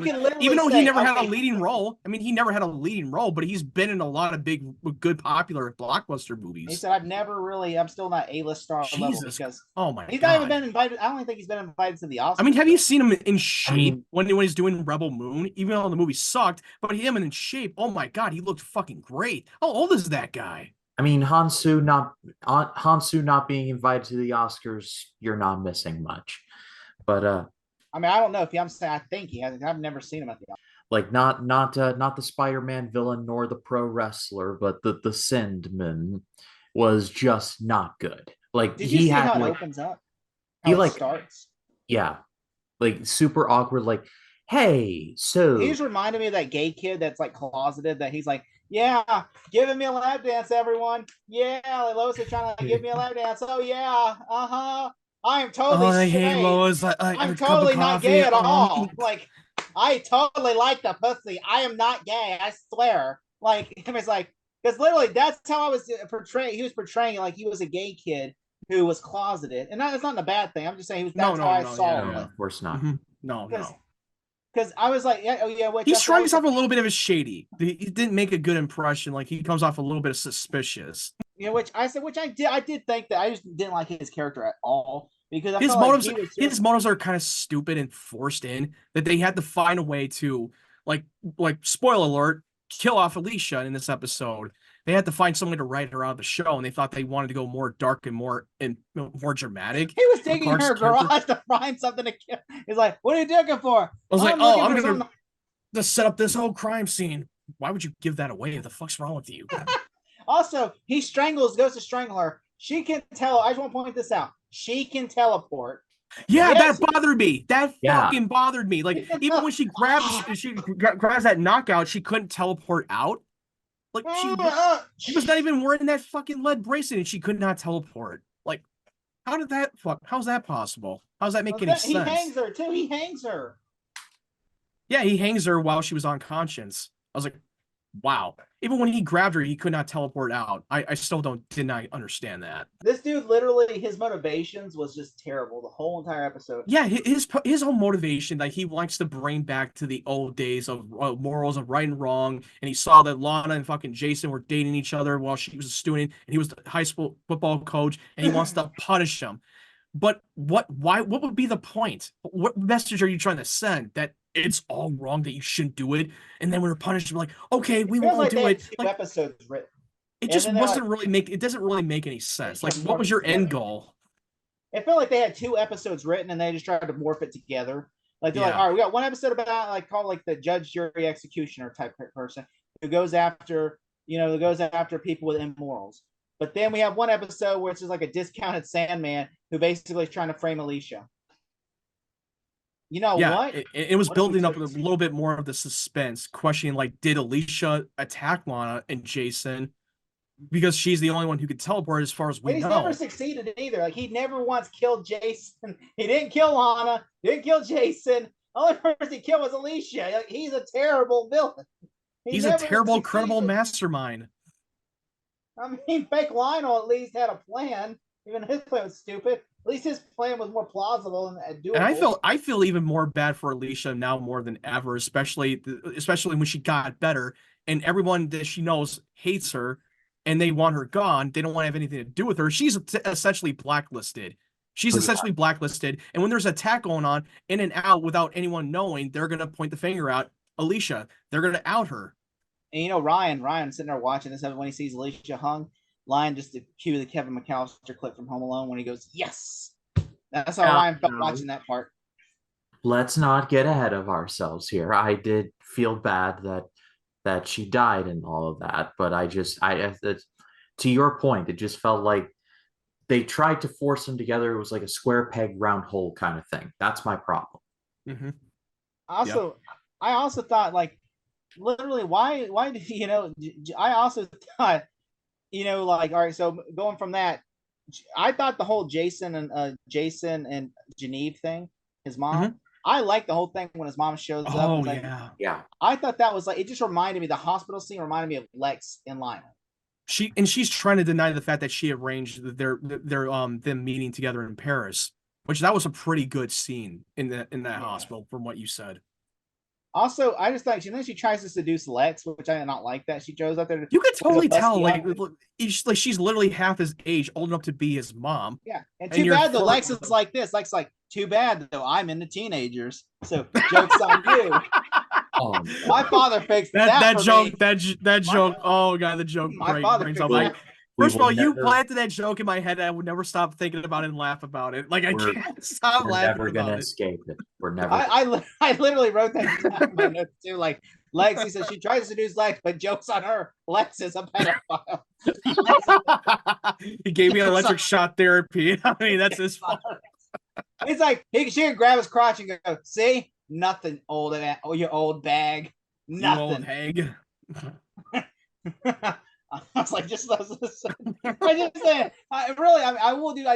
leading role. I mean, he never had a leading role, but he's been in a lot of big, good, popular blockbuster movies. He said, I'm still not A-list star level because he's not even been invited. I don't even think he's been invited to the Oscars. I mean, have you seen him in shape when he's doing Rebel Moon? Even though the movie sucked, but him in shape, oh my God, he looked fucking great. How old is that guy? I mean, Hansu not being invited to the Oscars, you're not missing much. But I mean, I don't know if I'm saying I think he has. I've never seen him at the Oscars. Like not the Spider-Man villain nor the pro wrestler, but the Sandman was just not good. Like did you see how it opens up? How it starts? Yeah, like super awkward. Like, hey, so he's reminded me of that gay kid that's like closeted. That he's like, yeah, giving me a lap dance, everyone. Yeah, Lois is trying to give me a lap dance. Oh yeah, I am totally. I hate Lois. I'm totally not gay at all. Like, I totally like the pussy. I am not gay. I swear. Like, it's like because literally that's how I was portraying. He was portraying like he was a gay kid who was closeted, and that's not a bad thing. I'm just saying that's how I saw him. Of course not. No. because I was like, yeah, oh yeah, which He strikes off a little bit of a shady. He didn't make a good impression. Like he comes off a little bit of suspicious. you know, which I said, which I did think that I just didn't like his character at all because I His felt motives, like he was his motives are kind of stupid and forced in that they had to find a way to, like spoiler alert, kill off Alicia in this episode. They had to find someone to write her out of the show, and they thought they wanted to go more dark and more dramatic. He was digging her garage to find something to kill. He's like, "What are you digging for?" I was like, "Oh, I'm gonna set up this whole crime scene." Why would you give that away? What the fuck's wrong with you? Also, he goes to strangle her. She can tell. I just want to point this out. She can teleport. Yeah, yes, that bothered me. That fucking bothered me. Like even when she grabs that knockout, she couldn't teleport out. Like she was not even wearing that fucking lead bracelet, and she could not teleport. Like, how's that possible? How does that make any sense? He hangs her too. He hangs her. Yeah, he hangs her while she was unconscious. I was like, wow. Even when he grabbed her, he could not teleport out. I still did not understand that. This dude literally, his motivations was just terrible the whole entire episode. Yeah, his whole motivation, like he likes to bring back to the old days of morals of right and wrong, and he saw that Lana and fucking Jason were dating each other while she was a student, and he was the high school football coach, and he wants to punish them. But what would be the point? What message are you trying to send? That it's all wrong, that you shouldn't do it, and then when we're punished, we're like, okay, we won't do it. Like, episodes written. It just doesn't really make any sense. Like, what was your end goal? It felt like they had 2 episodes written and they just tried to morph it together. Like they're like, all right, we got one episode about like called like the judge, jury, executioner type person who goes after people with immorals. But then we have one episode where it's just like a discounted Sandman who basically is trying to frame Alicia. You know what? It was building up a little bit more of the suspense, questioning like, did Alicia attack Lana and Jason? Because she's the only one who could teleport as far as we know. He's never succeeded either. Like he never once killed Jason. He didn't kill Lana. Didn't kill Jason. The only person he killed was Alicia. Like, he's a terrible villain. He's a terrible, credible mastermind. I mean, fake Lionel at least had a plan. Even his plan was stupid. At least his plan was more plausible and doable. And I feel even more bad for Alicia now more than ever, especially when she got better and everyone that she knows hates her and they want her gone. They don't want to have anything to do with her. She's essentially blacklisted. And when there's an attack going on in and out without anyone knowing, they're going to point the finger out Alicia. They're going to out her. And you know, Ryan sitting there watching this when he sees Alicia hung, Lion just to cue the Kevin McAllister clip from Home Alone when he goes, yes. That's how Ryan felt watching that part. Let's not get ahead of ourselves here. I did feel bad that she died and all of that, but to your point, it just felt like they tried to force them together. It was like a square peg, round hole kind of thing. That's my problem. Mm-hmm. I also thought, like, literally, why did I also thought, like, all right, so going from that, I thought the whole Jason and Genevieve thing, his mom, mm-hmm. I liked the whole thing when his mom shows up. Oh, like, yeah. I thought that was like, it just reminded me, the hospital scene reminded me of Lex and Lionel. She's trying to deny the fact that she arranged them meeting together in Paris, which that was a pretty good scene in that hospital from what you said. Also, I just thought she tries to seduce Lex, which I did not like that. She goes out there. You could totally tell, like she's literally half his age, old enough to be his mom. Yeah, and too bad though. Lex is like this. Lex like, too bad though. I'm into teenagers, so jokes on you. My father fixed that joke. Me. That joke. Oh god, the joke. My father fixed that. First of all, you planted that joke in my head. I would never stop thinking about it and laugh about it. Like I can't stop laughing about it. We're never gonna escape it. We're never. I literally wrote that down in my notes too. Like Lex, he says she tries to seduce Lex, but jokes on her. Lex is a pedophile. He gave me electric shot therapy. I mean, that's his fault. He's like, she can grab his crotch and go, see, nothing, you old bag, nothing. You old hag. I was like, I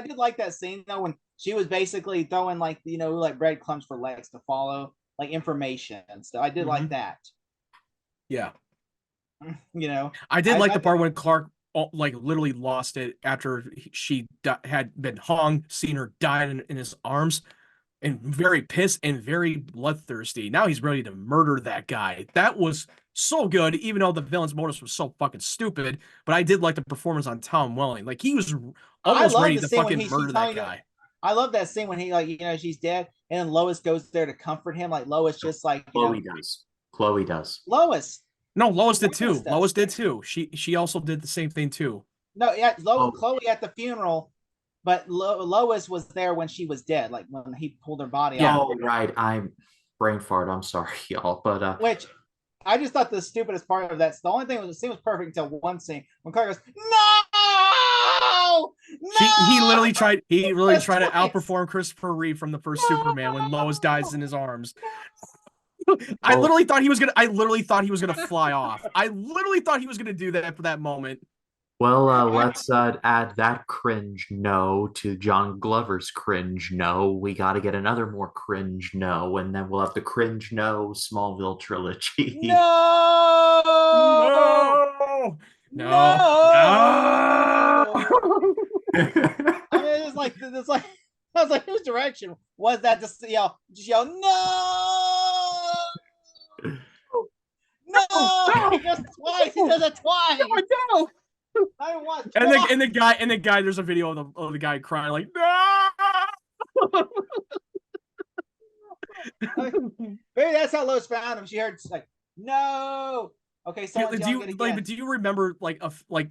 did like that scene though when she was basically throwing like breadcrumbs for Lex to follow, like information and stuff. I did like that. Yeah. I did like the part when Clark like literally lost it after she had been hung, seen her die in his arms. and very pissed and very bloodthirsty. Now he's ready to murder that guy. That was so good, even though the villain's motives was so fucking stupid. But I did like the performance on Tom Welling. Like he was I almost love ready the to scene when fucking murder that guy. I love that scene when he she's dead, and then Lois goes there to comfort him. Like Lois just like Chloe does. Chloe does. Lois. No, Lois did too. Does. Lois did too. She also did the same thing too. No, yeah, Chloe at the funeral, but Lois was there when she was dead, like when he pulled her body out. Oh, right. I'm brain fart. I'm sorry, y'all. But which I just thought the stupidest part of that. The only thing was the scene was perfect until one scene when Clark goes, "No, He literally tried. He really tried to outperform Christopher Reeve from the first Superman when Lois dies in his arms. I literally thought he was gonna. I literally thought he was gonna fly off. I literally thought he was gonna do that for that moment. well, let's add that cringe no to John Glover's cringe no. We got to get another more cringe no, and then we'll have the cringe no Smallville trilogy. No, no, no. I mean, it's like I was like, whose direction was that? Just yell no. No, he does it twice. He does it twice. No. And the guy. There's a video of the guy crying like no. Maybe that's how Lois found him. She heard like no. Okay, so do you remember like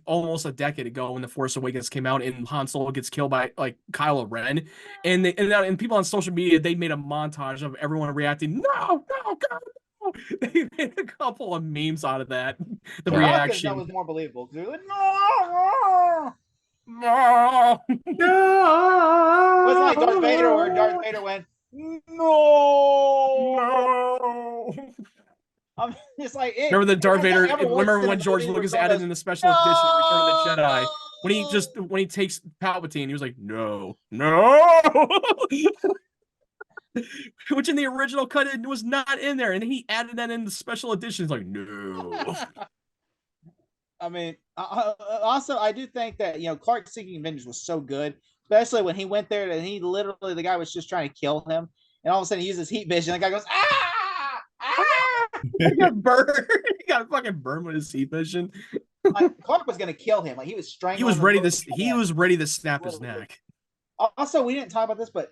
almost a decade ago when The Force Awakens came out and Han Solo gets killed by like Kylo Ren, and people on social media they made a montage of everyone reacting no God. They made a couple of memes out of that. The reaction that was more believable because they were like, no. No. It wasn't like Darth Vader where Darth Vader went, no. I'm just like, remember the Darth Vader. Remember when George Lucas added in the special edition Return of the Jedi when he takes Palpatine, he was like, no. Which in the original cut it was not in there, and he added that in the special edition. It's like, no. I mean, also I do think that Clark seeking vengeance was so good, especially when he went there and he literally the guy was just trying to kill him, and all of a sudden he uses heat vision. The guy goes He got burned. He got fucking burned with his heat vision. Like, Clark was gonna kill him. Like he was strangling. He was ready to. He was ready to snap his neck. Also, we didn't talk about this, but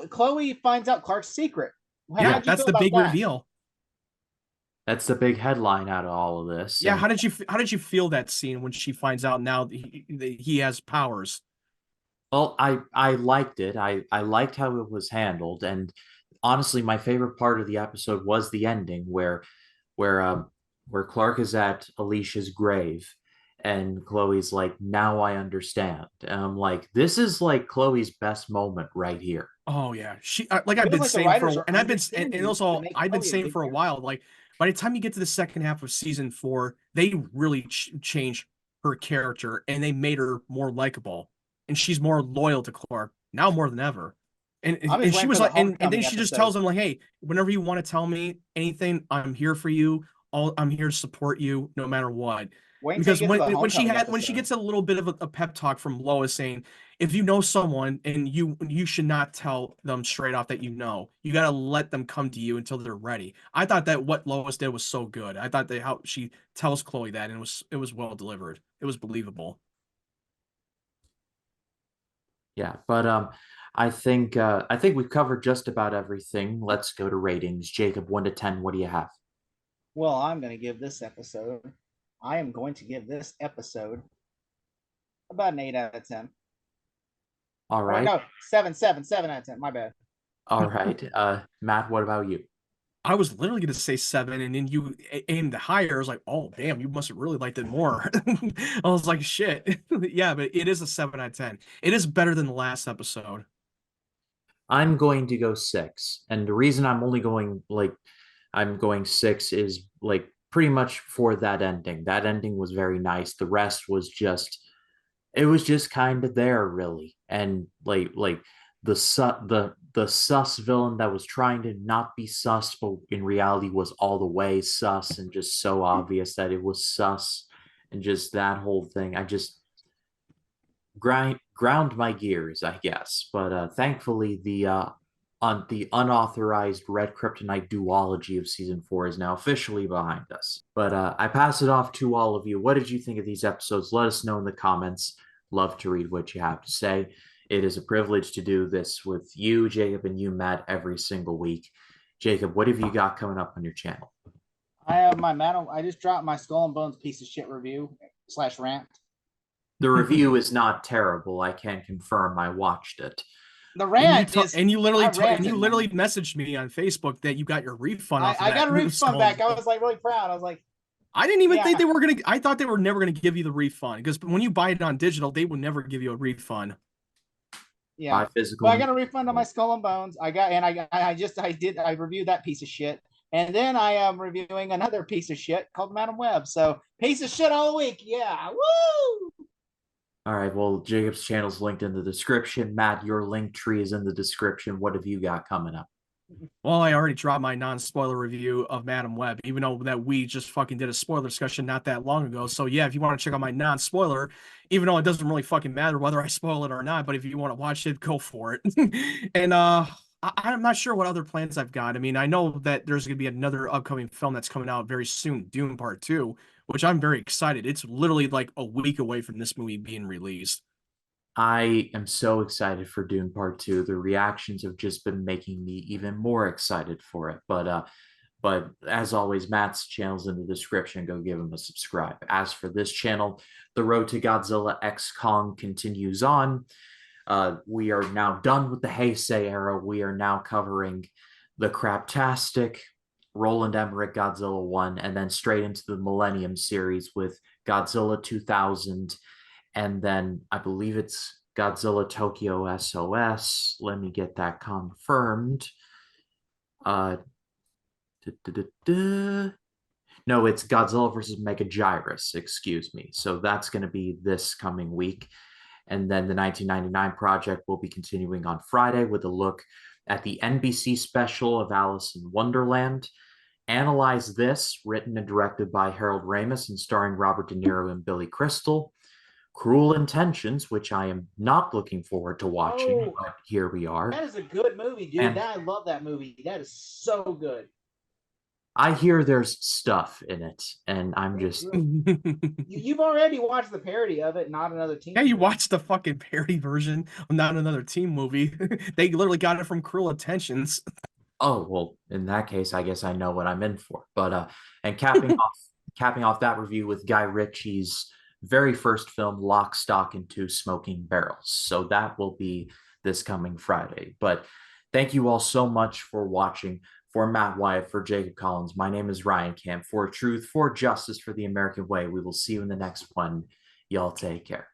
Chloe finds out Clark's secret. Yeah, that's the big reveal. That's the big headline out of all of this. Yeah, how did you feel that scene when she finds out now he has powers? Well, I liked it. I liked how it was handled, and honestly, my favorite part of the episode was the ending where Clark is at Alicia's grave, and Chloe's like, "Now I understand." And I'm like, "This is like Chloe's best moment right here." Oh yeah, I've been saying for, and I've been saying for a while, like by the time you get to the second half of season 4, they really changed her character and they made her more likable, and she's more loyal to Clark now more than ever. And she was like, and then she just tells him like, "Hey, whenever you want to tell me anything, I'm here for you. I'm here to support you no matter what." Because when she gets a little bit of a pep talk from Lois saying, if you know someone and you should not tell them straight off that you got to let them come to you until they're ready. I thought that what Lois did was so good. I thought that how she tells Chloe that, and it was well delivered. It was believable. Yeah, but I think we've covered just about everything. Let's go to ratings. Jacob, 1 to 10, what do you have? Well, I'm going to give this episode about an 8 out of 10. All right. No, 7 out of 10. My bad. All right. Matt, what about you? I was literally going to say 7, and then you aimed higher. I was like, oh, damn, you must have really liked it more. I was like, shit. Yeah, but it is a 7 out of 10. It is better than the last episode. I'm going to go 6. And the reason I'm going 6 is like pretty much for that ending. That ending was very nice. The rest was just kind of there really. And like the sus villain that was trying to not be sus, but in reality was all the way sus and just so obvious that it was sus, and just that whole thing. I just ground my gears, I guess. But thankfully on the unauthorized Red Kryptonite duology of season 4 is now officially behind us. But I pass it off to all of you. What did you think of these episodes? Let us know in the comments. Love to read what you have to say. It is a privilege to do this with you, Jacob, and you, Matt, every single week. Jacob, what have you got coming up on your channel? I have my I just dropped my Skull and Bones piece of shit review / rant. The review is not terrible. I can confirm I watched it. The rant and you literally messaged me on Facebook that you got your refund. I got a refund back. I was like really proud. I was like, I didn't even think they were gonna. I thought they were never gonna give you the refund because when you buy it on digital, they would never give you a refund. Yeah, but I got a refund on my Skull and Bones. I reviewed that piece of shit, and then I am reviewing another piece of shit called Madam Web. So piece of shit all week. Yeah, woo! All right, well, Jacob's channel's linked in the description. Matt, your link tree is in the description. What have you got coming up? Well, I already dropped my non-spoiler review of Madam Web, even though that we just fucking did a spoiler discussion not that long ago. So yeah, if you want to check out my non-spoiler, even though it doesn't really fucking matter whether I spoil it or not, but if you want to watch it, go for it. And I'm not sure what other plans I've got. I mean, I know that there's going to be another upcoming film that's coming out very soon, Dune Part 2, which I'm very excited. It's literally like a week away from this movie being released. I am so excited for Dune Part 2. The reactions have just been making me even more excited for it. But as always, Matt's channel's in the description. Go give him a subscribe. As for this channel, the road to Godzilla X Kong continues on. We are now done with the Heisei era. We are now covering the Craptastic, Roland Emmerich Godzilla 1, and then straight into the Millennium series with Godzilla 2000, and then I believe it's Godzilla Tokyo SOS. Let me get that confirmed. No, it's Godzilla versus Megagyrus, excuse me. So that's going to be this coming week. And then the 1999 project will be continuing on Friday with a look at the NBC special of Alice in Wonderland. Analyze This, written and directed by Harold Ramis and starring Robert De Niro and Billy Crystal. Cruel Intentions, which I am not looking forward to watching, but here we are. That is a good movie, dude. I love that movie. That is so good. I hear there's stuff in it, and I'm just... You've already watched the parody of it, Not Another Teen. Yeah, you watched the fucking parody version of Not Another Teen movie. They literally got it from Cruel Intentions. Oh, well, in that case, I guess I know what I'm in for. But and capping off that review with Guy Ritchie's very first film, Lock, Stock, and Two Smoking Barrels. So that will be this coming Friday. But thank you all so much for watching. For Matt Wyatt, for Jacob Collins, my name is Ryan Camp. For truth, for justice, for the American way. We will see you in the next one. Y'all take care.